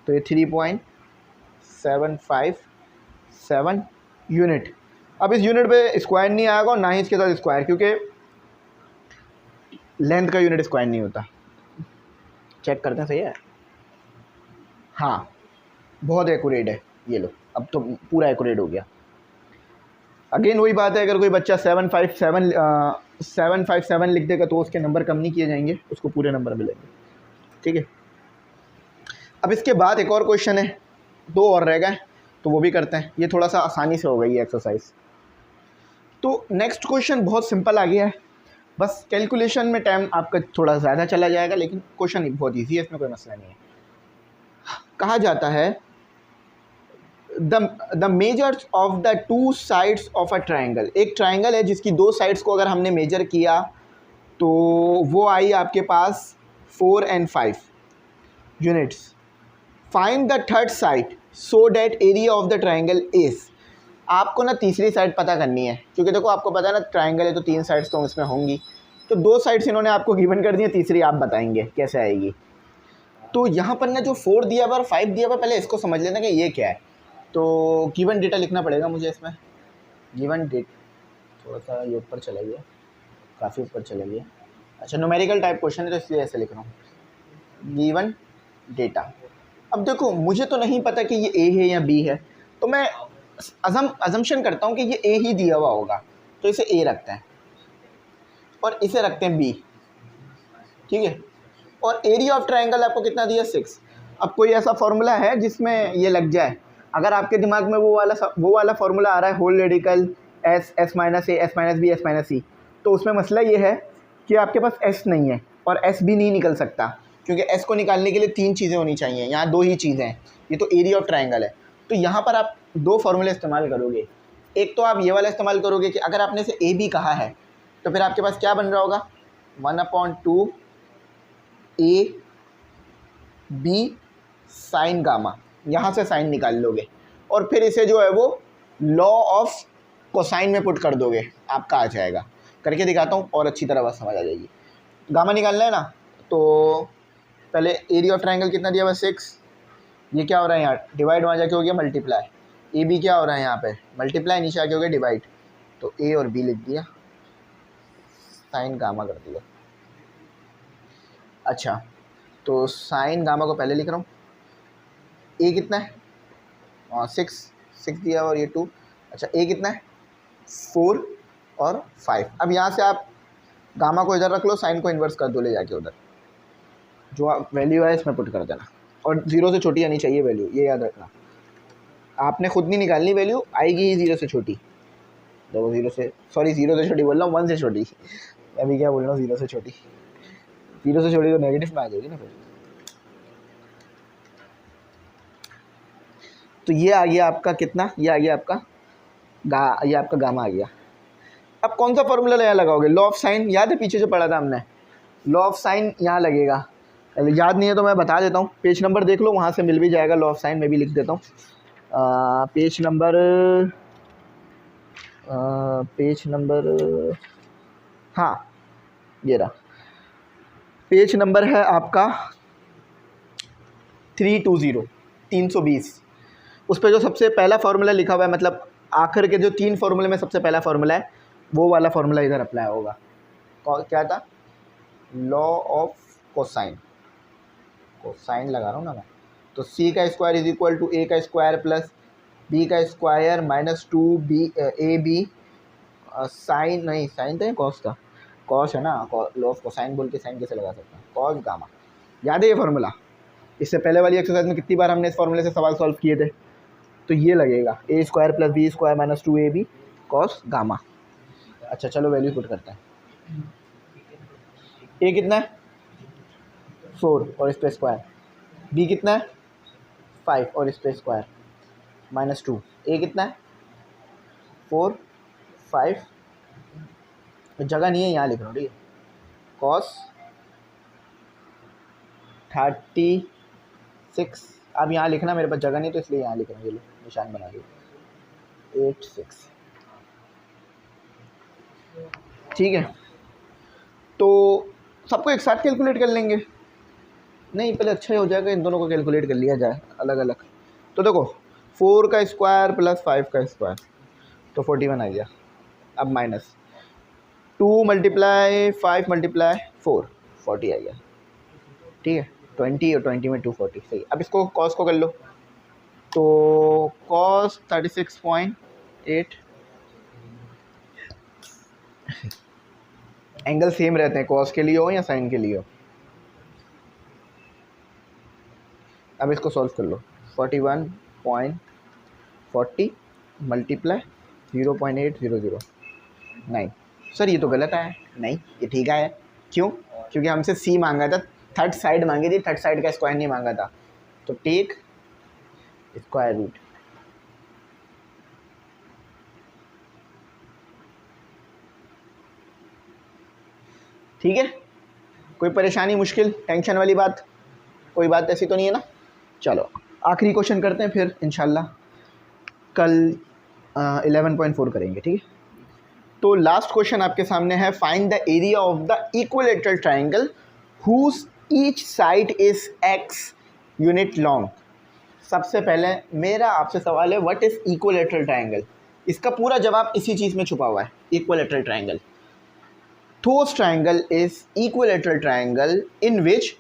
तो ये 3.757 यूनिट। अब इस यूनिट पे स्क्वायर नहीं आएगा और ना ही इसके साथ स्क्वायर, क्योंकि लेंथ का यूनिट स्क्वायर नहीं होता। चेक करते हैं, सही है? हाँ, बहुत एक्यूरेट है। ये लो, अब तो पूरा एक्यूरेट हो गया। अगेन वही बात है, अगर कोई बच्चा 757 लिख देगा तो उसके नंबर कम नहीं किए जाएंगे, उसको पूरे नंबर मिलेंगे। ठीक है, अब इसके बाद एक और क्वेश्चन है, 2 और रह गए, तो वो भी करते हैं। ये थोड़ा सा आसानी से हो गई है एक्सरसाइज। तो नेक्स्ट क्वेश्चन बहुत सिंपल आ गया है, बस कैलकुलेशन में टाइम आपका थोड़ा ज़्यादा चला जाएगा, लेकिन क्वेश्चन बहुत ईजी है, इसमें कोई मसला नहीं है। कहा जाता है the measures of the 2 sides of a triangle. एक ट्राइंगल है जिसकी 2 साइड्स को अगर हमने मेजर किया तो वो आई आपके पास 4 and 5 units. Find the third side so that area of the triangle is. आपको ना तीसरी साइड पता करनी है, क्योंकि देखो आपको पता है ना ट्राइंगल है तो 3 साइड्स तो इसमें होंगी, तो 2 साइड्स इन्होंने आपको गिवन कर दी है, तीसरी आप बताएंगे कैसे आएगी। तो यहाँ पर ना जो 4 दिया हुआ और 5 दिया हुआ, पहले इसको समझ लेना कि ये क्या है। तो गिवन डेटा लिखना पड़ेगा मुझे इसमें। गिवन डेट थोड़ा सा ये ऊपर चला गया, काफ़ी ऊपर चला गया। अच्छा, न्यूमेरिकल टाइप क्वेश्चन है तो इसलिए ऐसे लिख रहा हूँ, गिवन डेटा। अब देखो मुझे तो नहीं पता कि ये ए है या बी है, तो मैं अजम्पशन करता हूँ कि ये ए ही दिया हुआ होगा, तो इसे ए रखते हैं और इसे रखते हैं बी। ठीक है, और एरिया ऑफ ट्राइंगल आपको कितना दिया, 6। अब कोई ऐसा फॉर्मूला है जिसमें ये लग जाए? अगर आपके दिमाग में वो वाला फॉर्मूला आ रहा है, whole radical S minus A, S minus B, S minus C, तो उसमें मसला ये है कि आपके पास एस नहीं है और एस भी नहीं निकल सकता, क्योंकि एस को निकालने के लिए 3 चीज़ें होनी चाहिए, यहाँ 2 ही चीज़ें हैं। ये तो एरिया ऑफ ट्राइंगल है, तो यहाँ पर आप 2 फार्मूले इस्तेमाल करोगे। एक तो आप ये वाला इस्तेमाल करोगे कि अगर आपने इसे ए बी कहा है तो फिर आपके पास क्या बन रहा होगा, 1/2 ए बी साइन गामा, यहाँ से साइन निकाल लोगे और फिर इसे जो है वो लॉ ऑफ कोसाइन में पुट कर दोगे, आपका आ जाएगा। करके दिखाता हूँ और अच्छी तरह बात समझ आ जाएगी। गामा निकालना है ना, तो पहले एरिया ऑफ ट्राइंगल कितना दिया हुआ, 6। ये क्या हो रहा है यहाँ, डिवाइड, वहाँ जाके हो गया मल्टीप्लाई। ए बी क्या हो रहा है यहाँ पे, मल्टीप्लाई, नीचे आके हो गया डिवाइड, तो ए और बी लिख दिया, साइन गामा कर दिया। अच्छा, तो साइन गामा को पहले लिख रहा हूँ। ए कितना है, 6 दिया और ये 2। अच्छा, ए कितना है, 4 और 5। अब यहाँ से आप गामा को इधर रख लो, साइन को इन्वर्स कर दो ले जाके उधर, जो वैल्यू है इसमें पुट कर देना, और 0 से छोटी आनी चाहिए वैल्यू, ये याद रखना। आपने खुद नहीं निकालनी वैल्यू, आएगी ही 0 से छोटी। देखो 0 से छोटी बोल रहा हूँ, 1 से छोटी। अभी क्या बोल रहा हूँ, 0 से छोटी। 0 से छोटी तो नेगेटिव में आ जाएगी ना फिर। तो ये आ गया आपका कितना, ये आ गया आपका ये आपका गामा आ गया। अब कौन सा फॉर्मूला यहाँ लगाओगे, लॉ ऑफ साइन, याद है पीछे जो पढ़ा था हमने, लॉ ऑफ साइन यहाँ लगेगा। याद नहीं है तो मैं बता देता हूँ, पेज नंबर देख लो, वहाँ से मिल भी जाएगा लॉ ऑफ साइन, मैं भी लिख देता हूँ। पेज नंबर हाँ ये रहा, पेज नंबर है आपका 320। उस पर जो सबसे पहला फार्मूला लिखा हुआ है, मतलब आखिर के जो 3 फार्मूले में सबसे पहला फार्मूला है, वो वाला फार्मूला इधर अप्लाई होगा। क्या था, लॉ ऑफ कोसाइन। कोसाइन लगा रहा हूँ ना मैं, तो सी का square is equal to A का स्क्वायर प्लस बी का square minus 2 A B sine, नहीं साइन तो है कॉस का, कॉस है ना, लॉ ऑफ कोसाइन बोल के साइन कैसे लगा सकते हैं, कॉस गामा। याद है ये फार्मूला, इससे पहले वाली एक्सरसाइज में कितनी बार हमने इस फार्मूले से सवाल सॉल्व किए थे। तो ये लगेगा A square plus B square minus 2ab cos gamma. अच्छा चलो वैल्यू पुट करते हैं। ए कितना है 4 और इस पे स्क्वायर, बी कितना है 5 और इस पे स्क्वायर माइनस 2, ए कितना है 4 5, जगह नहीं है यहाँ लिख रहा हूँ ठीक है, कॉस 36, अब यहाँ लिखना मेरे पास जगह नहीं तो इसलिए यहाँ लिख रहा हूँ, ये लो निशान बना दिया 86 ठीक है। तो सबको एक साथ कैलकुलेट कर लेंगे, नहीं पहले अच्छा ही हो जाएगा इन दोनों को कैलकुलेट कर लिया जाए अलग अलग। तो देखो 4 का स्क्वायर प्लस 5 का स्क्वायर तो 41 आ गया, अब माइनस 2 मल्टीप्लाई 5 मल्टीप्लाई 4 40 आ गया ठीक है, 20 और 20 में 240 सही। अब इसको कॉस को कर लो, तो कॉस 36.8, एंगल सेम रहते हैं कॉस के लिए हो या साइन के लिए हो। अब इसको सॉल्व कर लो, 41.40 मल्टीप्लाई 0.8009, सर ये तो गलत आया, नहीं ये ठीक आया, क्यों, क्योंकि हमसे सी मांगा था, थर्ड साइड मांगी थी, थर्ड साइड का स्क्वायर नहीं मांगा था, तो टेक स्क्वायर रूट। ठीक है, कोई परेशानी मुश्किल टेंशन वाली बात कोई बात ऐसी तो नहीं है ना। चलो आखिरी क्वेश्चन करते हैं फिर इंशाल्लाह कल 11.4 करेंगे ठीक है। तो लास्ट क्वेश्चन आपके सामने है, find the area of the equilateral triangle whose each side is x unit long. सबसे पहले मेरा आपसे सवाल है, व्हाट इज इक्विलैटरल ट्राइंगल, इसका पूरा जवाब इसी चीज़ में छुपा हुआ है, equilateral triangle. Those triangle is equilateral triangle in which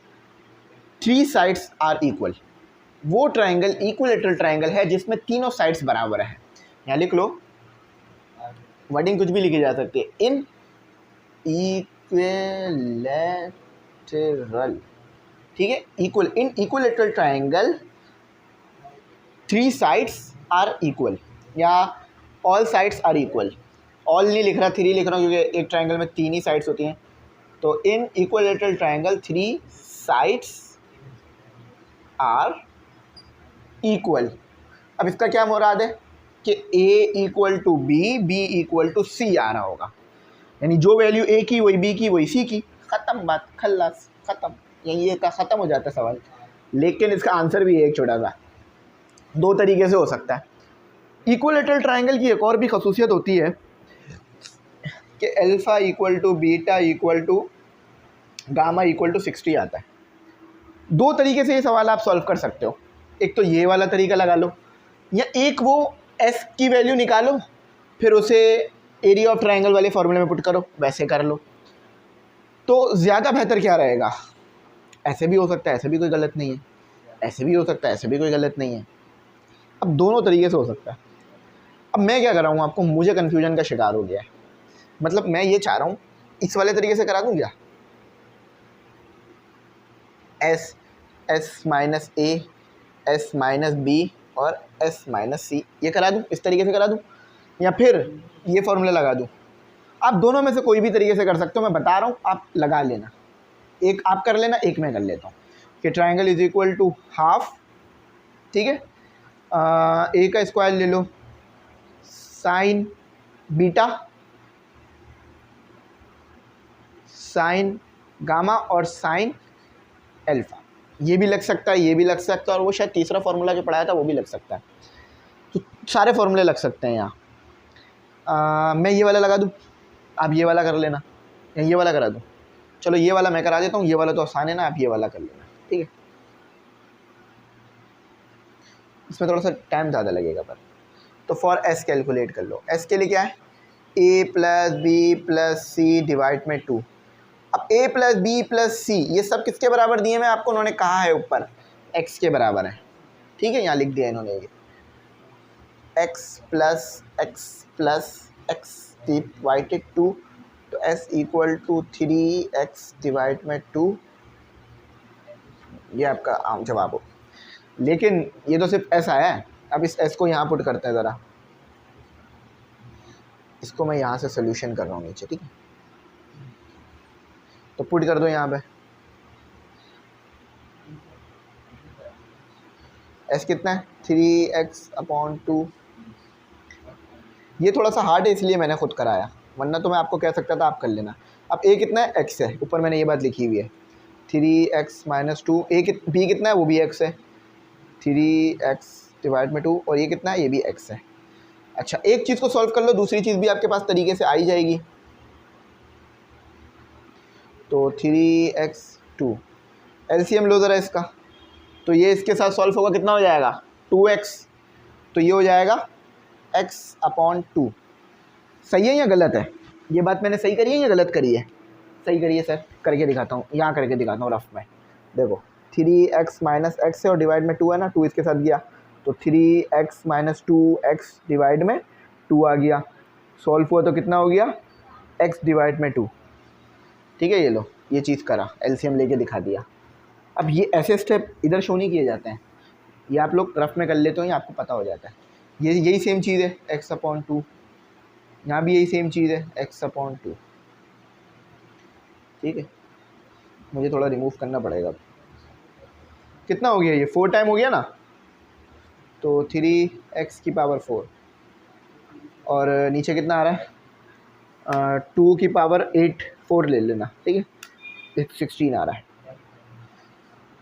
3 sides are equal। वो ट्राइंगल इक्विलैटरल ट्राइंगल है जिसमें तीनों साइड्स बराबर है। यहाँ लिख लो, वर्डिंग कुछ भी लिखी जा सकती है, इन इक्विलैटरल ठीक है, equal in equilateral triangle 3 sides are equal या all sides are equal। All नहीं लिख रहा, 3 लिख रहा हूँ क्योंकि एक ट्राइंगल में 3 ही साइड्स होती हैं। तो in equilateral triangle 3 sides are equal. अब इसका क्या मुराद है कि A equal to B, B equal to C आ रहा होगा, यानी जो वैल्यू A की वही B की वही C की, ख़त्म बात, खल्लास ख़त्म, यही एक का ख़त्म हो जाता है सवाल। लेकिन इसका आंसर भी एक छोटा सा, 2 तरीके से हो सकता है। इक्विलैटरल ट्राइंगल की एक और भी खसूसियत होती है कि alpha equal to beta equal to gamma equal to 60 आता है। 2 तरीके से ये सवाल आप सॉल्व कर सकते हो, एक तो ये वाला तरीका लगा लो, या एक वो s की वैल्यू निकालो फिर उसे एरिया ऑफ ट्राइंगल वाले फॉर्मूले में पुट करो, वैसे कर लो। तो ज़्यादा बेहतर क्या रहेगा, ऐसे भी हो सकता है, ऐसे भी कोई गलत नहीं है, ऐसे भी हो सकता है, ऐसे भी कोई गलत नहीं है। अब दोनों तरीके से हो सकता है। अब मैं क्या कर रहा हूँ, आपको मुझे कन्फ्यूजन का शिकार हो गया है, मतलब मैं ये चाह रहा हूँ इस वाले तरीके से करा दूँ क्या, S minus A, S minus B और एस माइनस सी, ये करा दूँ, इस तरीके से करा दूँ, या फिर ये फॉर्मूला लगा दूँ। आप दोनों में से कोई भी तरीके से कर सकते हो, मैं बता रहा हूँ, आप लगा लेना, एक आप कर लेना, एक मैं कर लेता हूँ कि triangle is equal to half, ठीक है, ए का स्क्वायर ले लो साइन बीटा साइन गामा और साइन अल्फ़ा, ये भी लग सकता है, ये भी लग सकता है, और वो शायद तीसरा फार्मूला जो पढ़ाया था वो भी लग सकता है। तो सारे फार्मूले लग सकते हैं यहाँ। मैं ये वाला लगा दूँ, आप ये वाला कर लेना, या ये वाला करा दूँ, चलो ये वाला मैं करा देता हूँ, ये वाला तो आसान है ना, आप ये वाला कर लेना, ठीक है। इसमें थोड़ा सा टाइम ज़्यादा लगेगा पर। तो फॉर एस कैलकुलेट कर लो, एस के लिए क्या है, ए प्लस बी प्लस सी डिवाइड में 2। अब a प्लस बी प्लस सी ये सब किसके बराबर दिए मैं आपको, उन्होंने कहा है ऊपर x के बराबर है, ठीक है, यहाँ लिख दिया इन्होंने ये x प्लस x डिवाइडेड 2, तो s equal to 3x divide में 2, ये आपका आम जवाब हो। लेकिन ये तो सिर्फ s आया है, अब इस s को यहाँ पुट करते हैं ज़रा, इसको मैं यहाँ से सोल्यूशन कर रहा हूँ नीचे, ठीक है, तो पुट कर दो यहाँ पे s कितना है 3x/2। ये थोड़ा सा हार्ड है इसलिए मैंने खुद कराया, वरना तो मैं आपको कह सकता था आप कर लेना। अब a कितना है, x है, ऊपर मैंने ये बात लिखी हुई है 3x-2, b कितना है, वो भी x है 3x डिवाइड में 2, और ये कितना है, ये भी x है। अच्छा, एक चीज़ को सॉल्व कर लो, दूसरी चीज़ भी आपके पास तरीके से आ ही जाएगी। तो 3x2 एलसीएम लो ज़रा इसका, तो ये इसके साथ सॉल्व होगा, कितना हो जाएगा 2x, तो ये हो जाएगा x/2। सही है या गलत है, ये बात मैंने सही करी है या गलत करी है? सही करिए सर, करके दिखाता हूँ, यहाँ करके दिखाता हूँ रफ में। देखो 3x माइनस एक्स है और डिवाइड में 2 है ना, 2 इसके साथ गया, तो 3x माइनस 2x डिवाइड में 2 आ गया, सॉल्व हुआ तो कितना हो गया x डिवाइड में 2, ठीक है। ये लो, ये चीज़ करा, एलसीएम लेके दिखा दिया। अब ये ऐसे स्टेप इधर शो नहीं किए जाते हैं, ये आप लोग रफ में कर लेते हो, ये आपको पता हो जाता है। ये यही सेम चीज़ है x/2, यहाँ भी यही सेम चीज़ है x/2, ठीक है। मुझे थोड़ा रिमूव करना पड़ेगा। कितना हो गया ये, 4 टाइम हो गया ना, तो 3x⁴, और नीचे कितना आ रहा है 2⁸ 4 ले लेना, ठीक है, 16 आ रहा है,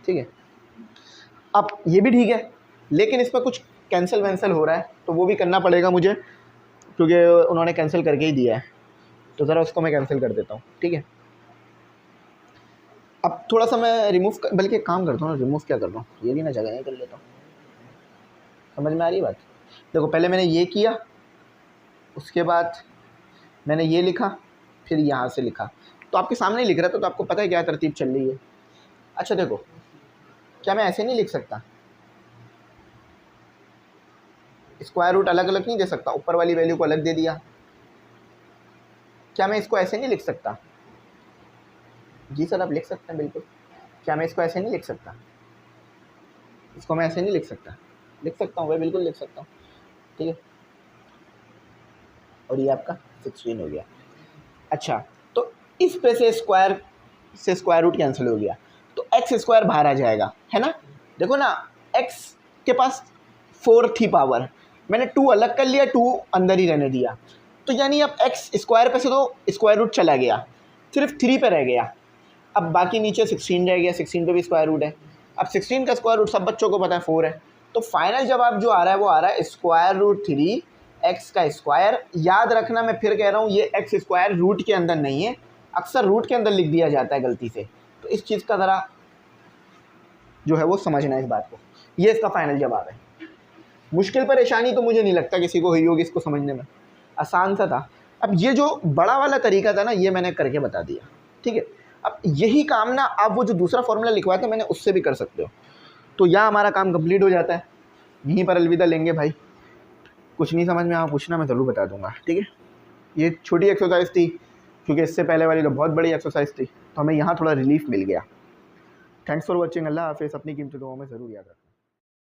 ठीक है। अब ये भी ठीक है, लेकिन इसमें कुछ कैंसिल वैंसिल हो रहा है, तो वो भी करना पड़ेगा मुझे, क्योंकि उन्होंने कैंसिल करके ही दिया है, तो ज़रा उसको मैं कैंसिल कर देता हूँ, ठीक है। अब थोड़ा सा मैं रिमूव बल्कि काम करता हूँ ना, रिमूव क्या कर रहा हूँ, ये भी ना जगह नहीं कर लेता हूँ। समझ में आ रही बात? देखो, पहले मैंने ये किया, उसके बाद मैंने ये लिखा, फिर यहाँ से लिखा, तो आपके सामने ही लिख रहा था, तो आपको पता है क्या तरतीब चल रही है। अच्छा देखो, क्या मैं ऐसे नहीं लिख सकता, स्क्वायर रूट अलग अलग नहीं दे सकता, ऊपर वाली वैल्यू को अलग दे दिया, क्या मैं इसको ऐसे नहीं लिख सकता? जी सर, आप लिख सकते हैं बिल्कुल। क्या मैं इसको ऐसे नहीं लिख सकता? इसको मैं ऐसे नहीं लिख सकता? लिख सकता हूँ भाई, बिल्कुल लिख सकता हूँ, ठीक है। और ये आपका 16 हो गया। अच्छा, तो इस पे से स्क्वायर रूट कैंसिल हो गया, तो x² बाहर आ जाएगा, है ना। देखो ना, x के पास 4 थी पावर, मैंने 2 अलग कर लिया, 2 अंदर ही रहने दिया, तो यानी अब x² पे से तो स्क्वायर रूट चला गया, सिर्फ 3 पे रह गया। अब बाकी नीचे 16 रह गया, 16 पे भी स्क्वायर रूट है। अब 16 का स्क्वायर रूट सब बच्चों को पता है 4 है, तो फाइनल जवाब जो आ रहा है वो आ रहा है √3 x का स्क्वायर। याद रखना, मैं फिर कह रहा हूँ, ये x² रूट के अंदर नहीं है, अक्सर रूट के अंदर लिख दिया जाता है गलती से, तो इस चीज़ का ज़रा जो है वो समझना है इस बात को। ये इसका फाइनल जवाब है। मुश्किल परेशानी तो मुझे नहीं लगता किसी को हुई होगी इसको समझने में, आसान सा था। अब ये जो बड़ा वाला तरीका था ना, ये मैंने करके बता दिया, ठीक है। अब यही काम ना आप वो जो दूसरा फॉर्मूला लिखवाया था मैंने, उससे भी कर सकते हो, तो यहाँ हमारा काम कंप्लीट हो जाता है। यहीं पर अलविदा लेंगे भाई। कुछ नहीं समझ में आया पूछना, मैं ज़रूर बता दूंगा, ठीक है। ये छोटी एक्सरसाइज थी, क्योंकि इससे पहले वाली तो बहुत बड़ी एक्सरसाइज थी, तो हमें यहाँ थोड़ा रिलीफ मिल गया। Thanks for watching. अल्लाह हाफिज़। अपनी कीमती दुआओं में ज़रूर याद रखना।